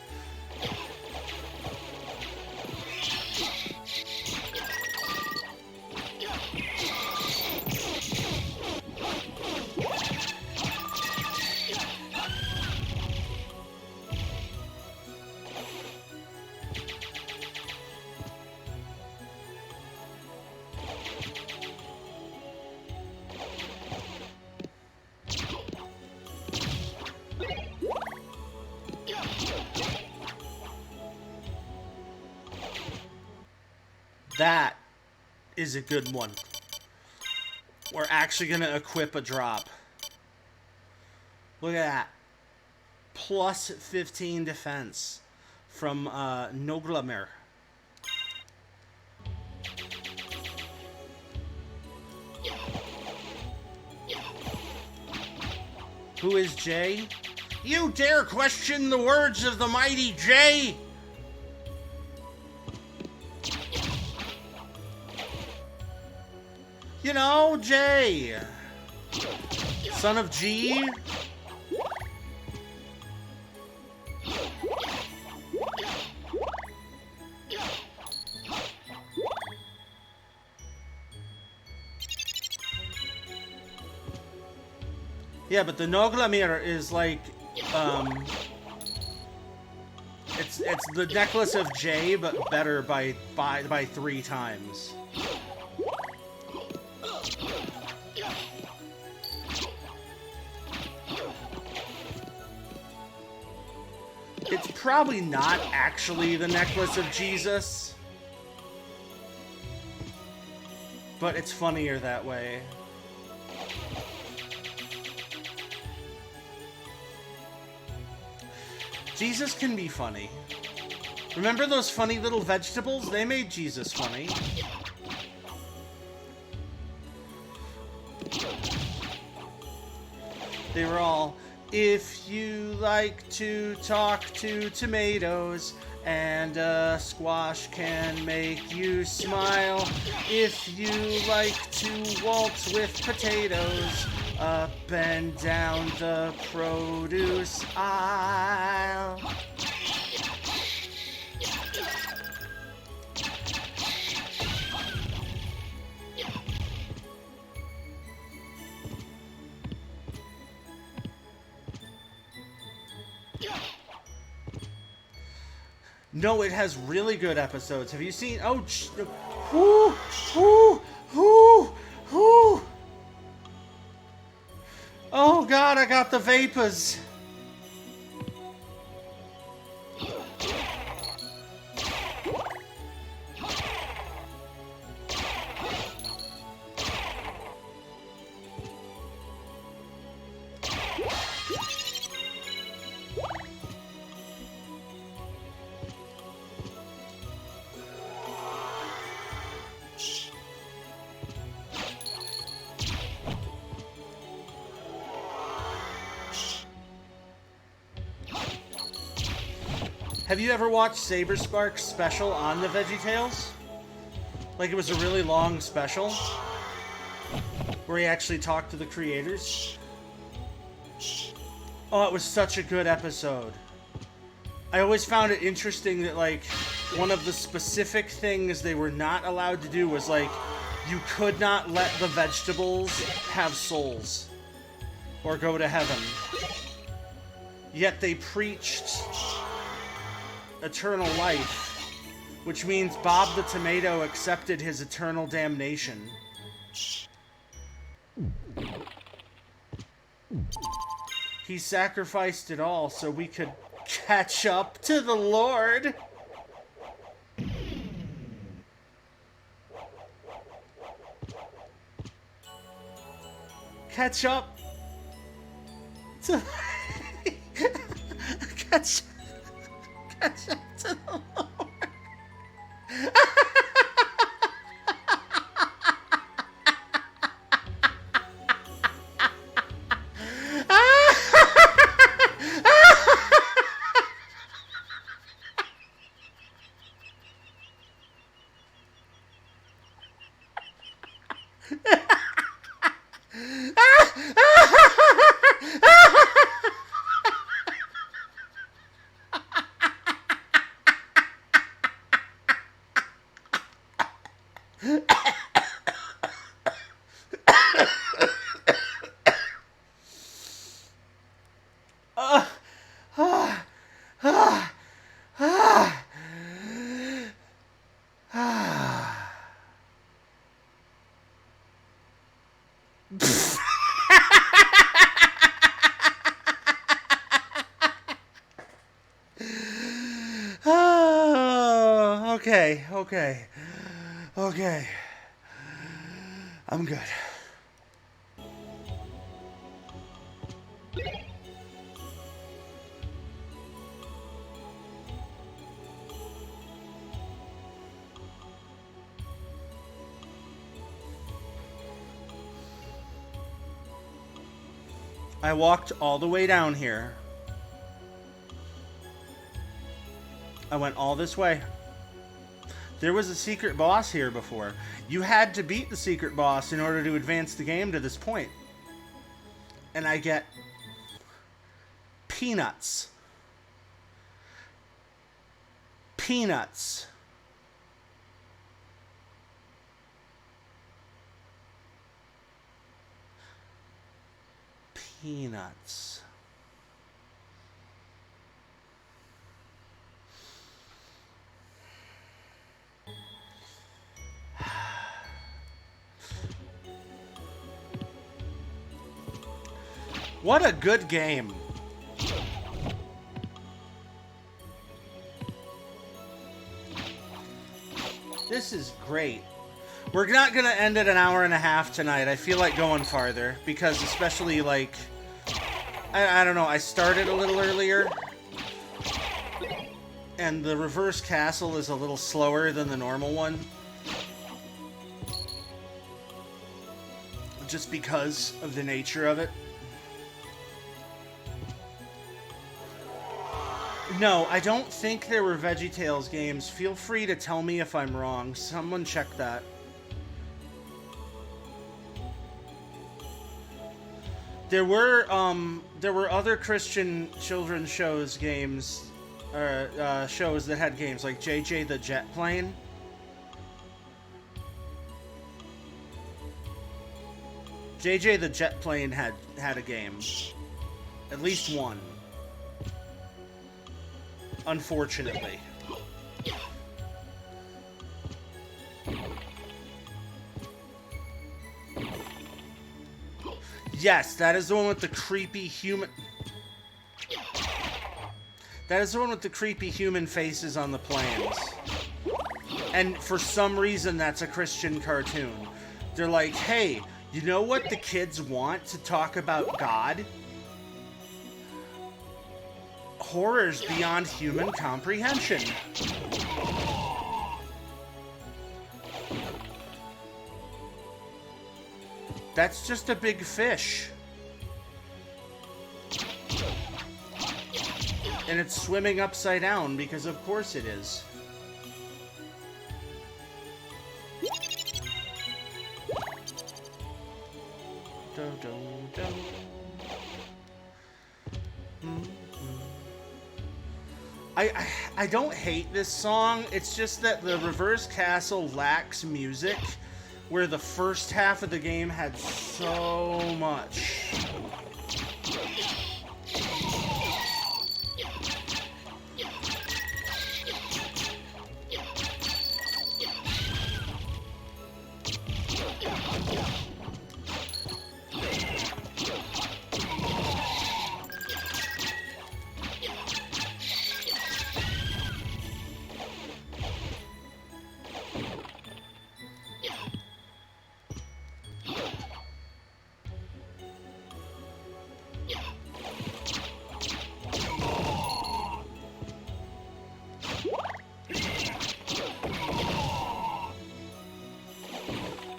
That is a good one. We're actually going to equip a drop. Look at that. Plus 15 defense from Noglamir. Who is Jay? You dare question the words of the mighty Jay? You know, Jay. Son of G. Yeah, but the Noglamir is like, it's the necklace of J, but better by 3 times. It's probably not actually the necklace of Jesus, but it's funnier that way. Jesus can be funny. Remember those funny little vegetables? They made Jesus funny. They were all, if you like to talk to tomatoes, and a squash can make you smile. If you like to waltz with potatoes, up and down the produce aisle. No, it has really good episodes. Have you seen? Oh, whoo, whoo, whoo, whoo. Oh God, I got the vapors. Have you ever watched Saberspark's special on the VeggieTales? Like, it was a really long special where he actually talked to the creators. Oh, it was such a good episode. I always found it interesting that, like, one of the specific things they were not allowed to do was, like, you could not let the vegetables have souls or go to heaven. Yet they preached eternal life, which means Bob the Tomato accepted his eternal damnation. He sacrificed it all so we could catch up to the Lord. Catch up to catch up to the Lord. Okay. I'm good. I walked all the way down here. I went all this way. There was a secret boss here before. You had to beat the secret boss in order to advance the game to this point. And I get peanuts. Peanuts. Peanuts. What a good game. This is great. We're not going to end at an hour and a half tonight. I feel like going farther because especially like, I don't know, I started a little earlier and the reverse castle is a little slower than the normal one. Just because of the nature of it. No, I don't think there were VeggieTales games. Feel free to tell me if I'm wrong. Someone check that. There were other Christian children's shows games, shows that had games like JJ the Jet Plane. JJ the Jet Plane had a game, at least one. Unfortunately. Yes, that is the one with the creepy human... That is the one with the creepy human faces on the planes. And for some reason, that's a Christian cartoon. They're like, hey, you know what the kids want to talk about God? Horrors beyond human comprehension. That's just a big fish. And it's swimming upside down because of course it is. I don't hate this song. It's just that the Reverse Castle lacks music where the first half of the game had so much.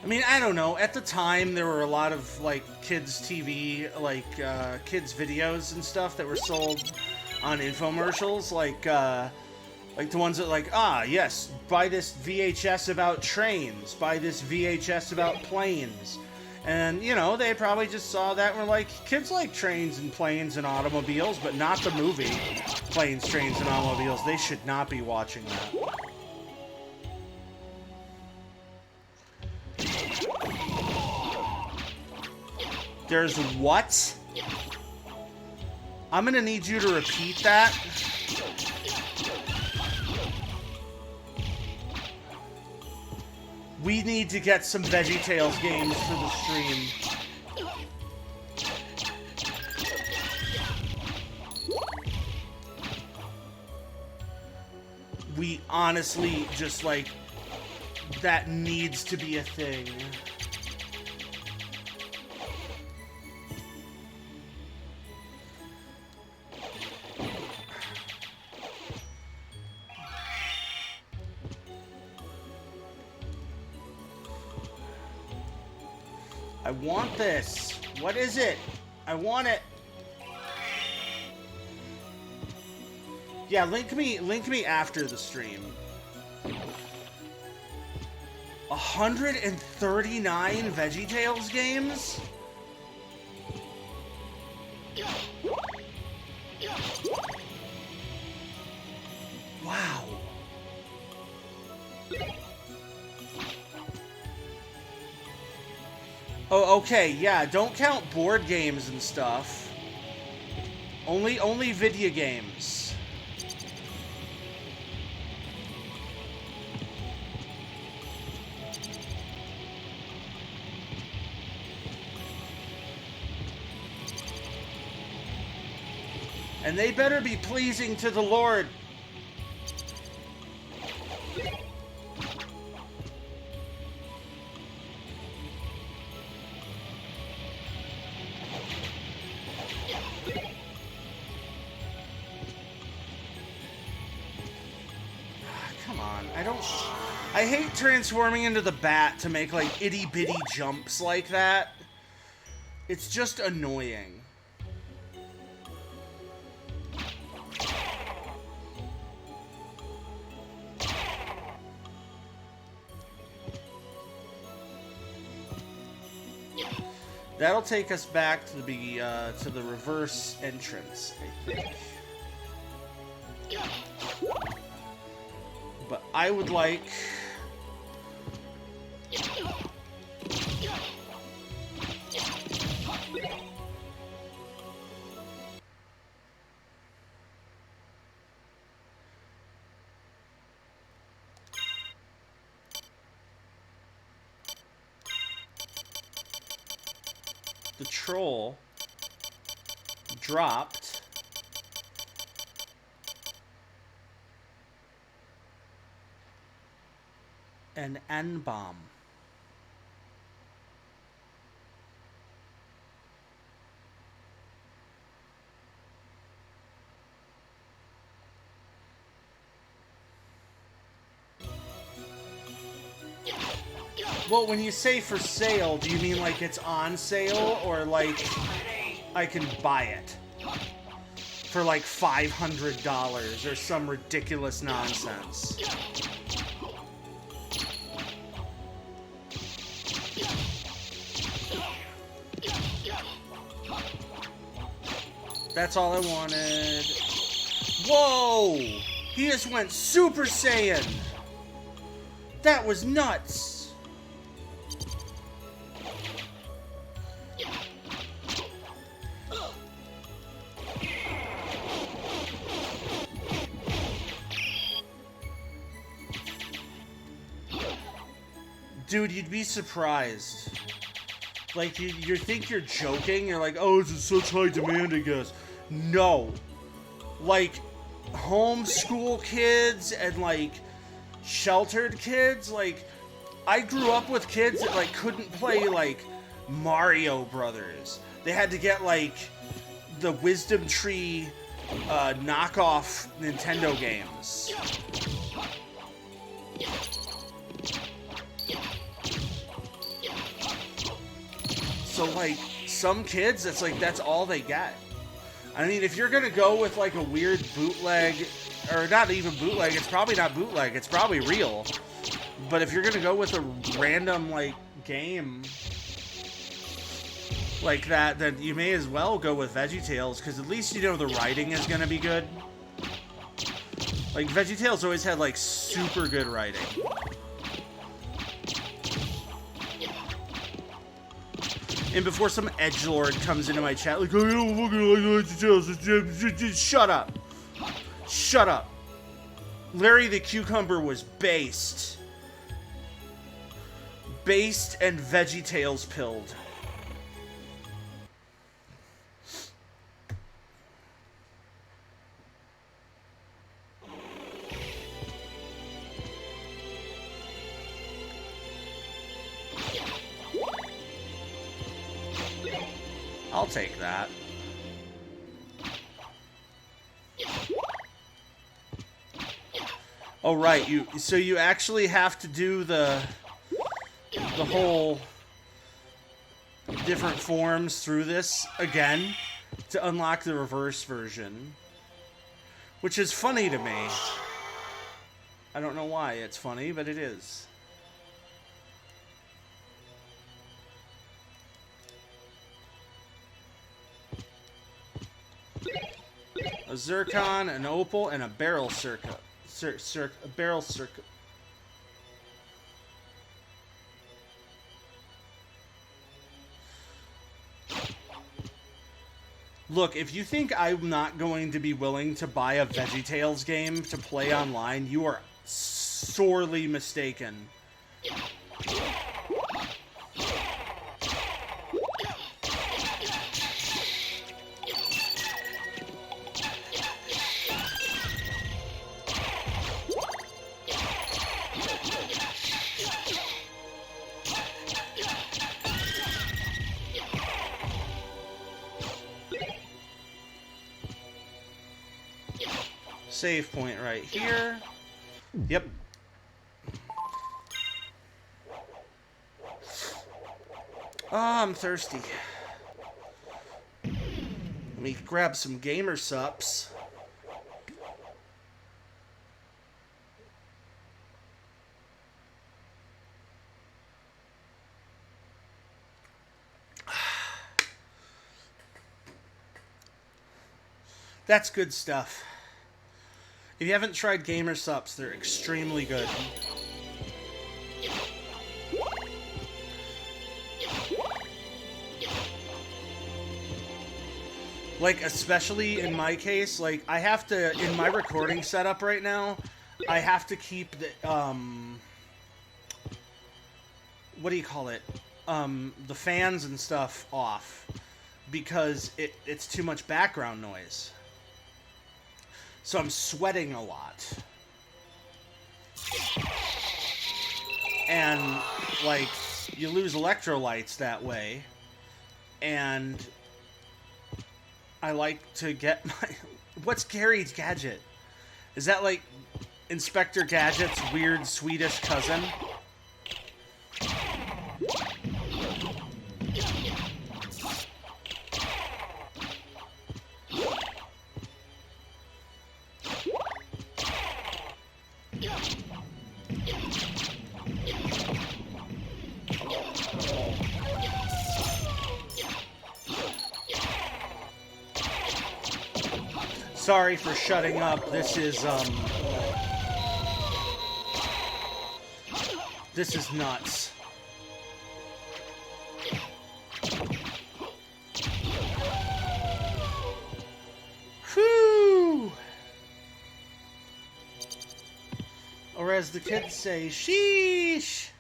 I mean, I don't know. At the time, there were a lot of, like, kids' TV, like, kids' videos and stuff that were sold on infomercials, like the ones that, like, yes, buy this VHS about trains, buy this VHS about planes. And, you know, they probably just saw that and were like, kids like trains and planes and automobiles, but not the movie Planes, Trains, and Automobiles. They should not be watching that. There's what? I'm gonna need you to repeat that. We need to get some VeggieTales games for the stream. We honestly just, like, that needs to be a thing. I want this. What is it? I want it. Yeah, link me after the stream. 139 VeggieTales games? Wow. Oh, okay, yeah, don't count board games and stuff. Only video games. And they better be pleasing to the Lord. Come on, I hate transforming into the bat to make, like, itty-bitty jumps like that. It's just annoying. That'll take us back to the reverse entrance, I think. But I would like... the troll dropped an N-bomb. Well, when you say for sale, do you mean like it's on sale, or like I can buy it for like $500 or some ridiculous nonsense? That's all I wanted. Whoa! He just went Super Saiyan! That was nuts! Dude, you'd be surprised. Like, you think you're joking. You're like, oh, it's such high demand, I guess. No. Like, homeschool kids and, like, sheltered kids, like, I grew up with kids that, like, couldn't play, like, Mario Brothers. They had to get, like, the Wisdom Tree knockoff Nintendo games. So, like, some kids, it's like, that's all they get. I mean, if you're gonna go with, like, a weird bootleg, or not even bootleg, it's probably not bootleg, it's probably real. But if you're gonna go with a random, like, game like that, then you may as well go with VeggieTales, because at least you know the writing is gonna be good. Like, VeggieTales always had, like, super good writing. And before some edgelord comes into my chat, like, oh, you don't fucking like VeggieTales, just shut up. Shut up. Larry the Cucumber was based. Based and VeggieTales pilled. I'll take that. Oh, right, so you actually have to do the whole different forms through this again to unlock the reverse version, which is funny to me. I don't know why it's funny, but it is. A zircon, an opal, and a barrel circuit. A barrel circuit. Look, if you think I'm not going to be willing to buy a VeggieTales game to play online, you are sorely mistaken. Save point right here. Yep. Oh, I'm thirsty. Let me grab some gamer sups. That's good stuff. If you haven't tried Gamer Sups, they're extremely good. Like, especially in my case, like, I have to, in my recording setup right now, I have to keep the, what do you call it? The fans and stuff off, because it's too much background noise. So I'm sweating a lot. And, like, you lose electrolytes that way. And I like to get my... What's Gary's Gadget? Is that, like, Inspector Gadget's weird Swedish cousin? Sorry for shutting up. This is nuts. Whew! Or as the kids say, sheesh!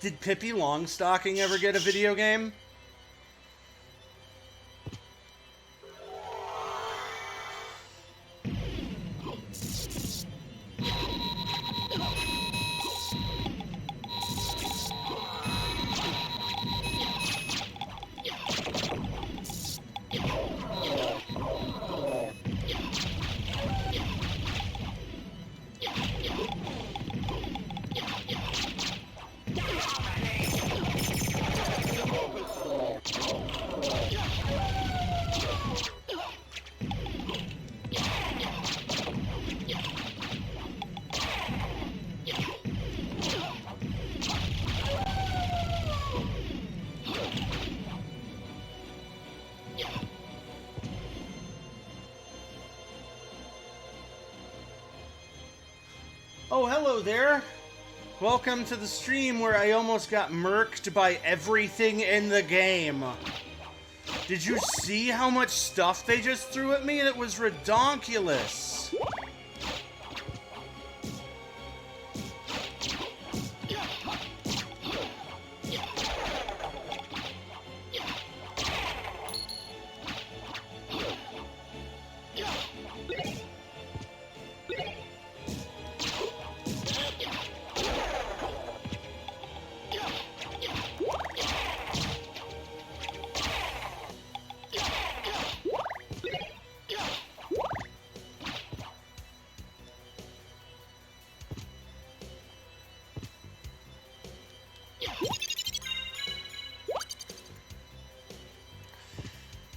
Did Pippi Longstocking ever get a video game? Oh, hello there. Welcome to the stream where I almost got murked by everything in the game. Did you see how much stuff they just threw at me? It was redonkulous.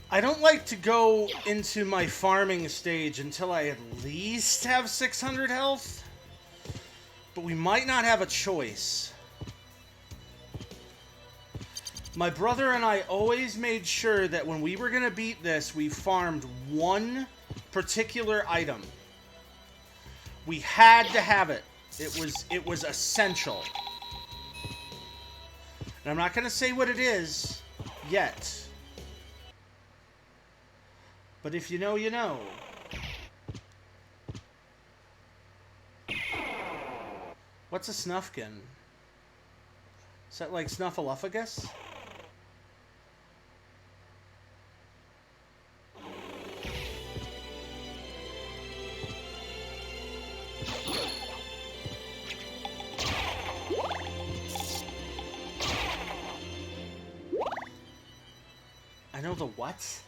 I don't like to go into my farming stage until I at least have 600 health, but we might not have a choice. My brother and I always made sure that when we were going to beat this, we farmed one particular item. We had to have it. It was essential. And I'm not going to say what it is yet. But if you know, you know. What's a snuffkin? Is that like Snuffleupagus? I know the what?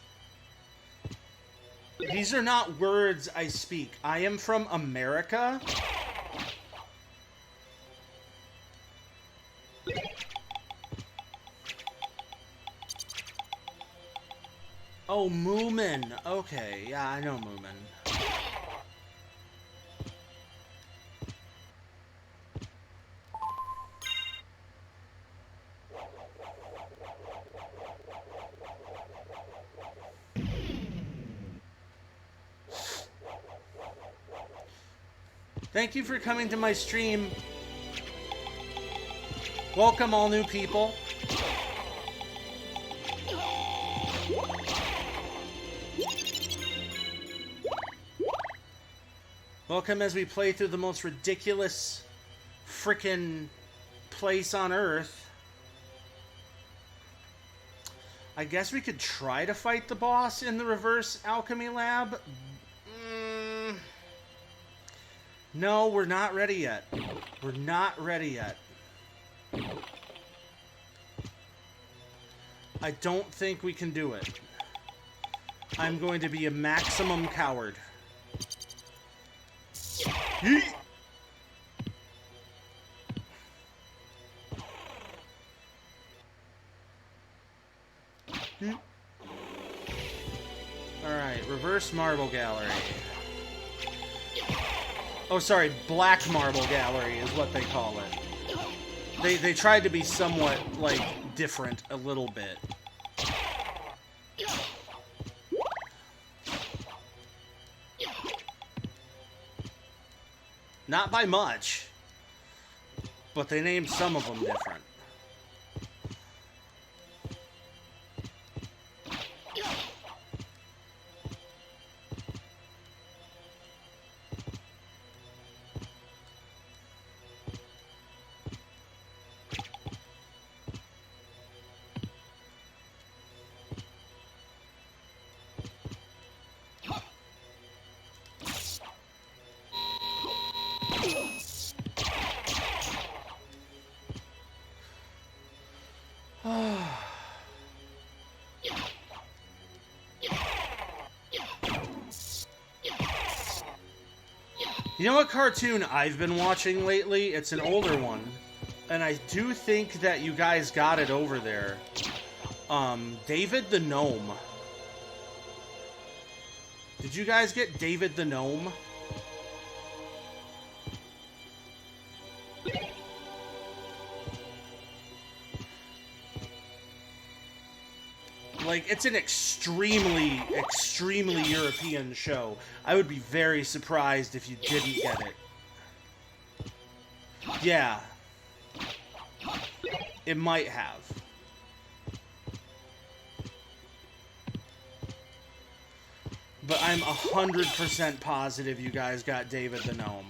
These are not words I speak. I am from America. Oh, Moomin. Okay, yeah, I know Moomin. Thank you for coming to my stream. Welcome, all new people. Welcome as we play through the most ridiculous frickin' place on Earth. I guess we could try to fight the boss in the reverse alchemy lab. No, we're not ready yet. We're not ready yet. I don't think we can do it. I'm going to be a maximum coward. Yeet! Alright, reverse marble gallery. Oh, sorry, Black Marble Gallery is what they call it. They tried to be somewhat, like, different a little bit. Not by much, but they named some of them different. You know what cartoon I've been watching lately? It's an older one. And I do think that you guys got it over there. David the Gnome. Did you guys get David the Gnome? Like, it's an extremely, extremely European show. I would be very surprised if you didn't get it. Yeah. It might have. But I'm 100% positive you guys got David the Gnome.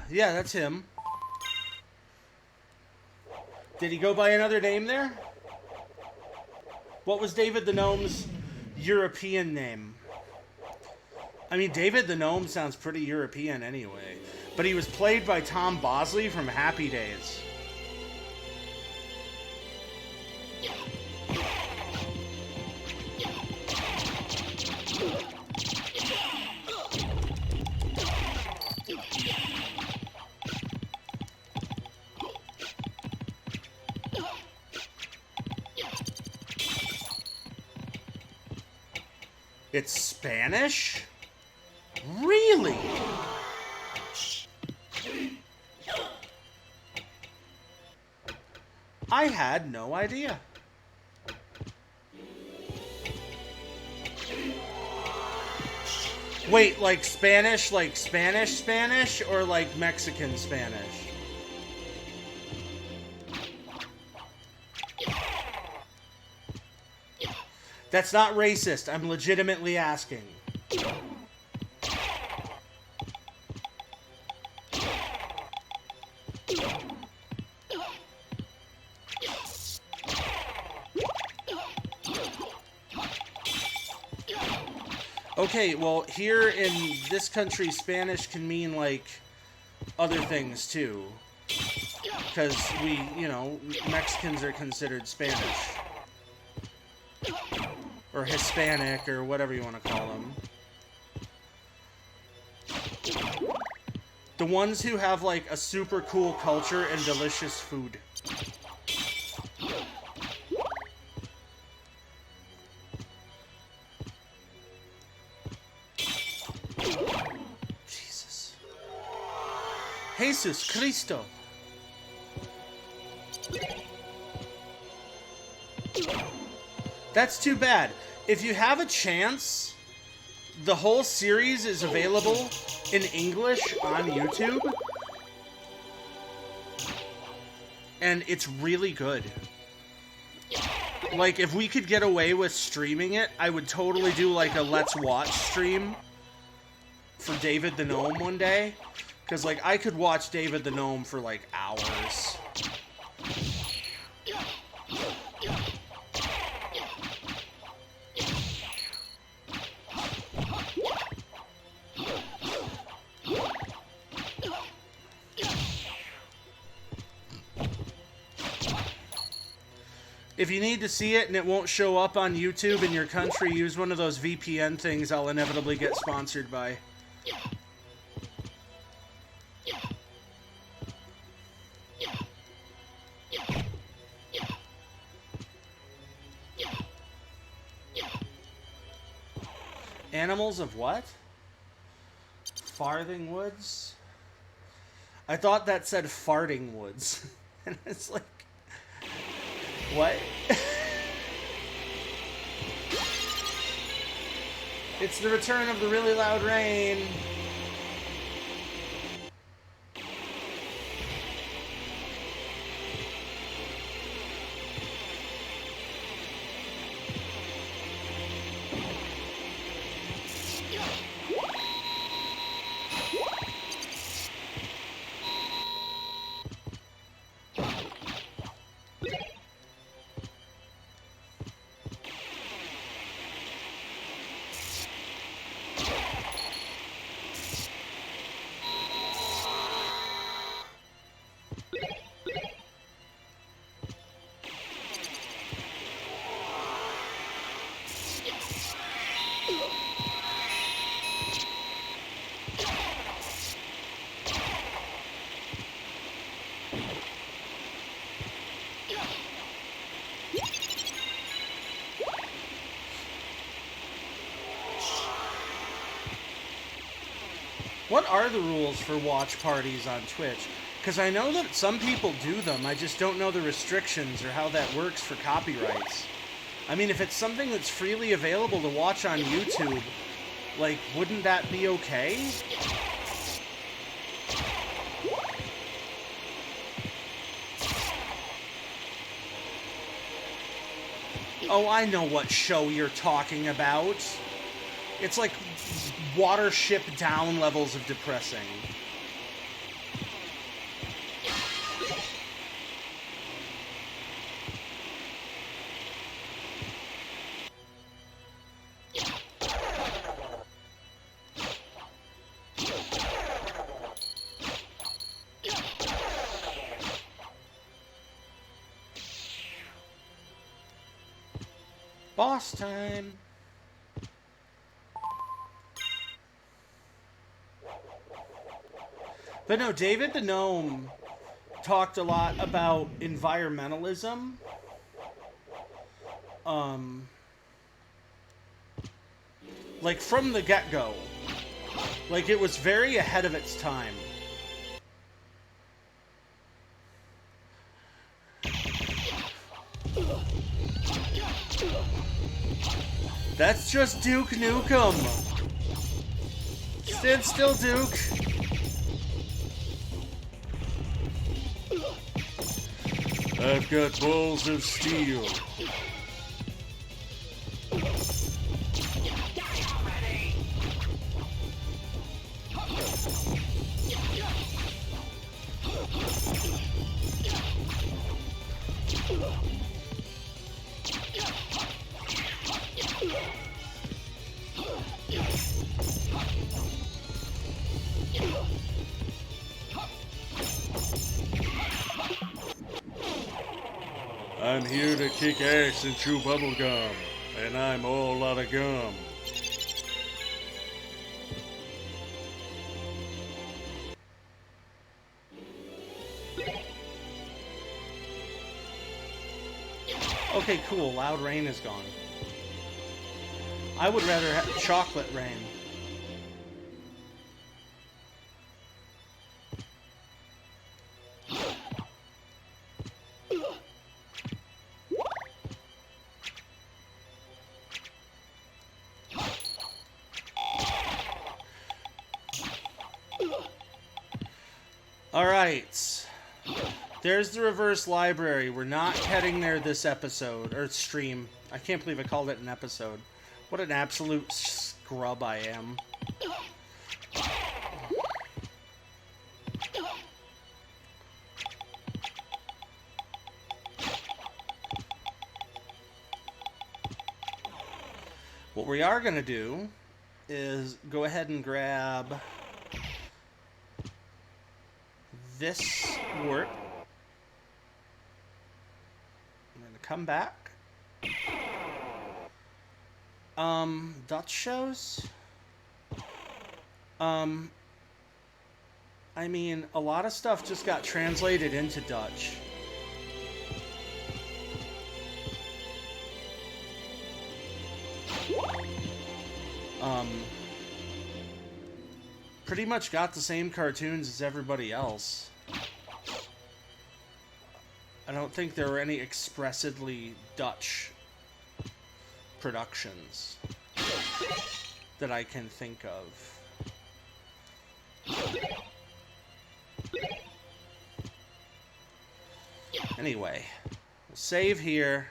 Yeah, that's him. Did he go by another name there? What was David the Gnome's European name? I mean, David the Gnome sounds pretty European anyway. But he was played by Tom Bosley from Happy Days. It's Spanish? Really? I had no idea. Wait, like Spanish, Spanish, or like Mexican Spanish? That's not racist. I'm legitimately asking. Okay, well, here in this country, Spanish can mean, like, other things, too. Because we, you know, Mexicans are considered Spanish. Or Hispanic, or whatever you want to call them. The ones who have, like, a super cool culture and delicious food. Jesus. Jesus Cristo. That's too bad. If you have a chance, the whole series is available in English on YouTube. And it's really good. Like, if we could get away with streaming it, I would totally do, like, a Let's Watch stream for David the Gnome one day. Because, like, I could watch David the Gnome for, like, hours. If you need to see it and it won't show up on YouTube in your country, use one of those VPN things I'll inevitably get sponsored by. Animals of what? Farthing Woods? I thought that said farting woods. And it's like... What? It's the return of the really loud rain. What are the rules for watch parties on Twitch? Because I know that some people do them, I just don't know the restrictions or how that works for copyrights. I mean, if it's something that's freely available to watch on YouTube, like, wouldn't that be okay? Oh, I know what show you're talking about. It's like Watership Down levels of depressing. Boss time. But no, David the Gnome talked a lot about environmentalism. Like from the get-go. Like it was very ahead of its time. That's just Duke Nukem. Stand still, Duke. I've got balls of steel. I'm here to kick ass and chew bubblegum, and I'm all out of gum. Okay, cool. Loud rain is gone. I would rather have chocolate rain. Alright. There's the reverse library. We're not heading there this episode, or stream. I can't believe I called it an episode. What an absolute scrub I am. What we are going to do is go ahead and grab this warp. I'm going to come back. Dutch shows? I mean, a lot of stuff just got translated into Dutch. Pretty much got the same cartoons as everybody else. I don't think there were any expressively Dutch productions that I can think of. Anyway, we'll save here.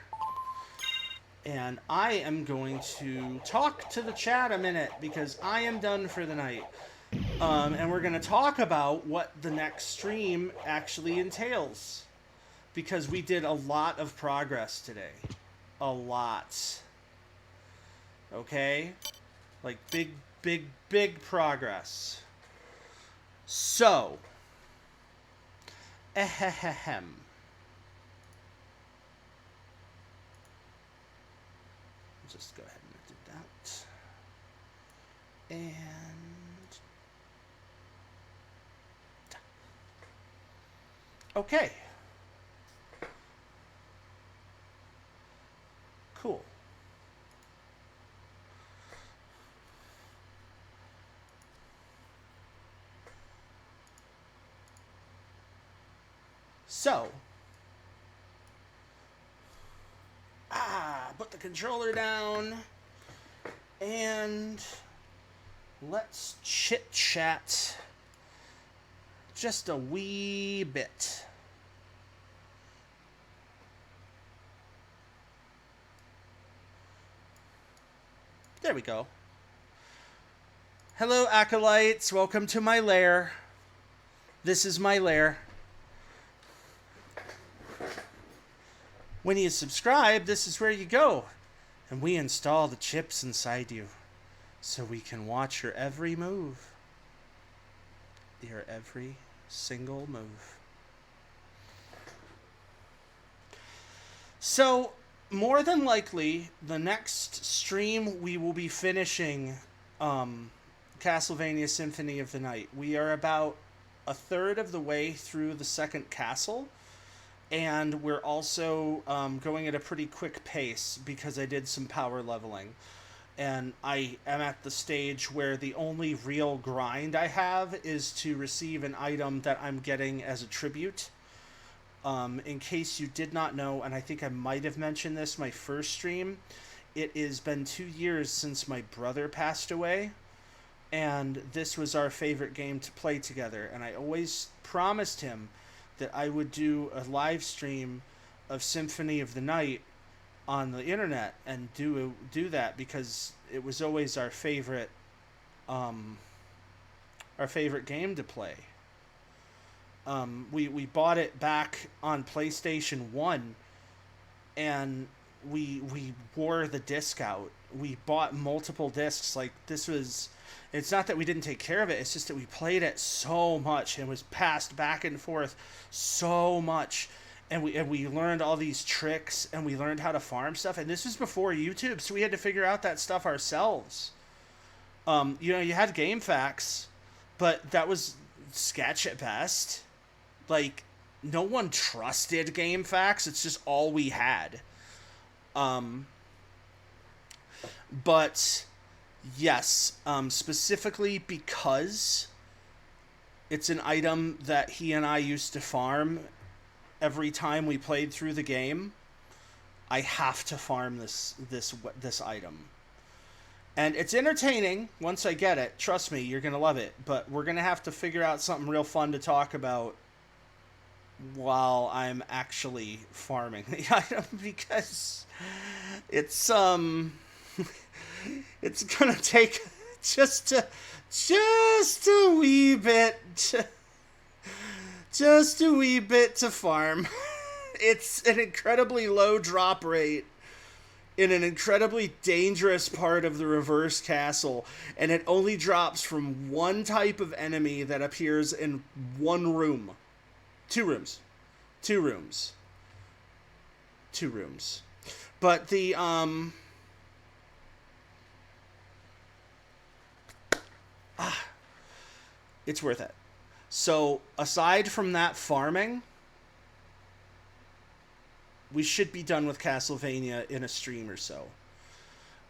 And I am going to talk to the chat a minute because I am done for the night. And we're going to talk about what the next stream actually entails. Because we did a lot of progress today. A lot. Okay? Like big, big, big progress. So. Ehehehem. Just go ahead and do that. And okay. Cool. So, put the controller down, and let's chit-chat just a wee bit. There we go. Hello, acolytes. Welcome to my lair. This is my lair. When you subscribe, this is where you go. And we install the chips inside you so we can watch your every move. Your every single move. So, more than likely, the next stream we will be finishing Castlevania Symphony of the Night. We are about a third of the way through the second castle, and we're also going at a pretty quick pace because I did some power leveling. And I am at the stage where the only real grind I have is to receive an item that I'm getting as a tribute. In case you did not know, and I think I might have mentioned this my first stream, it has been 2 years since my brother passed away, and this was our favorite game to play together. And I always promised him that I would do a live stream of Symphony of the Night on the internet and do that because it was always our favorite game to play. We bought it back on PlayStation 1, and we wore the disc out. We bought multiple discs. Like, this was... It's not that we didn't take care of it, it's just that we played it so much and was passed back and forth so much. And we learned all these tricks, and we learned how to farm stuff. And this was before YouTube, so we had to figure out that stuff ourselves. You had game facts, but that was sketch at best. Like, no one trusted game facts. It's just all we had. But yes, specifically because it's an item that he and I used to farm every time we played through the game, I have to farm this item. And it's entertaining once I get it. Trust me, you're going to love it. But we're going to have to figure out something real fun to talk about while I'm actually farming the item, because it's it's going to take just a wee bit to farm. It's an incredibly low drop rate in an incredibly dangerous part of the reverse castle, and it only drops from one type of enemy that appears in one room. Two rooms. But the it's worth it. So aside from that farming, we should be done with Castlevania in a stream or so.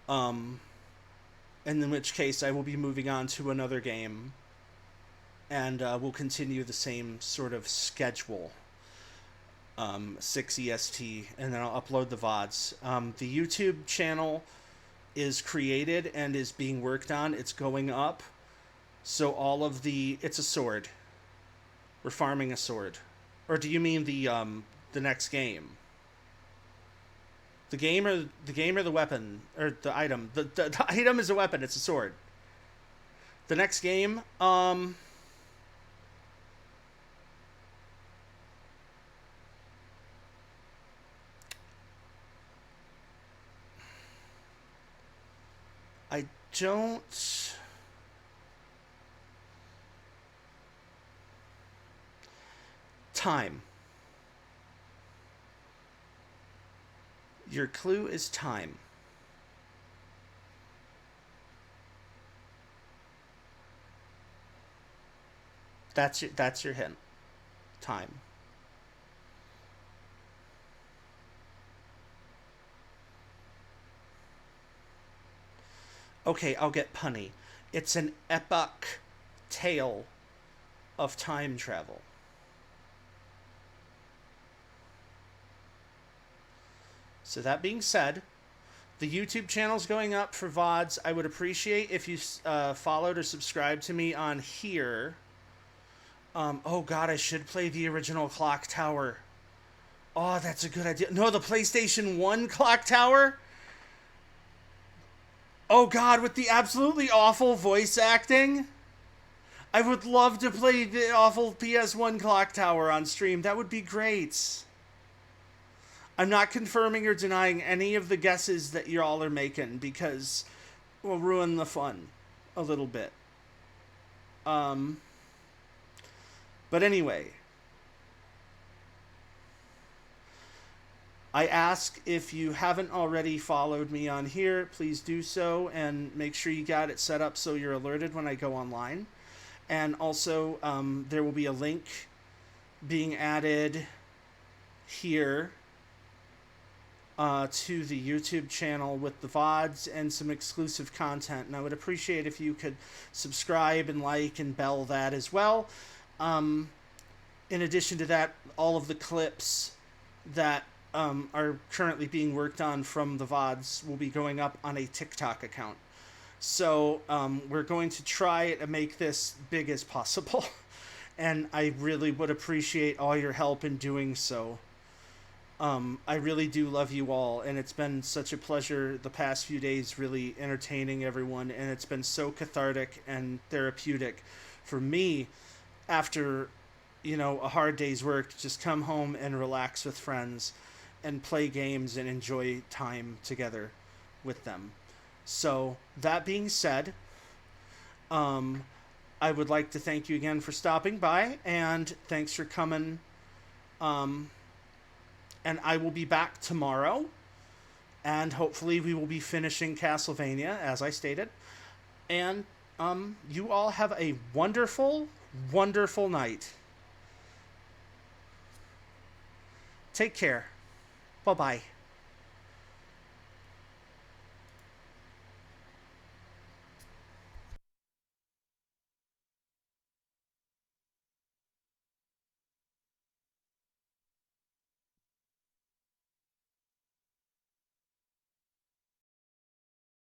And in which case I will be moving on to another game, and we'll continue the same sort of schedule. 6 EST, and then I'll upload the VODs. The YouTube channel is created and is being worked on. It's going up. So it's a sword. We're farming a sword. Or do you mean the next game? The game or the weapon, or the item? The item is a weapon. It's a sword. The next game, I don't... Time. Your clue is time. That's your hint. Time. Okay, I'll get punny. It's an epic tale of time travel. So that being said, the YouTube channel's going up for VODs. I would appreciate if you followed or subscribed to me on here. Oh god, I should play the original Clock Tower. Oh, that's a good idea. No, the PlayStation 1 Clock Tower? Oh god, with the absolutely awful voice acting? I would love to play the awful PS1 Clock Tower on stream. That would be great. I'm not confirming or denying any of the guesses that you all are making because we'll ruin the fun a little bit. But anyway, I ask if you haven't already followed me on here, please do so and make sure you got it set up so you're alerted when I go online. And also, there will be a link being added here to the YouTube channel with the VODs and some exclusive content. And I would appreciate if you could subscribe and like and bell that as well. In addition to that, all of the clips that are currently being worked on from the VODs will be going up on a TikTok account. So we're going to try to make this big as possible. And I really would appreciate all your help in doing so. I really do love you all, and it's been such a pleasure the past few days really entertaining everyone, and it's been so cathartic and therapeutic for me after, a hard day's work to just come home and relax with friends and play games and enjoy time together with them. So, that being said, I would like to thank you again for stopping by, and thanks for coming. And I will be back tomorrow, and hopefully we will be finishing Castlevania, as I stated. And you all have a wonderful, wonderful night. Take care. Bye-bye.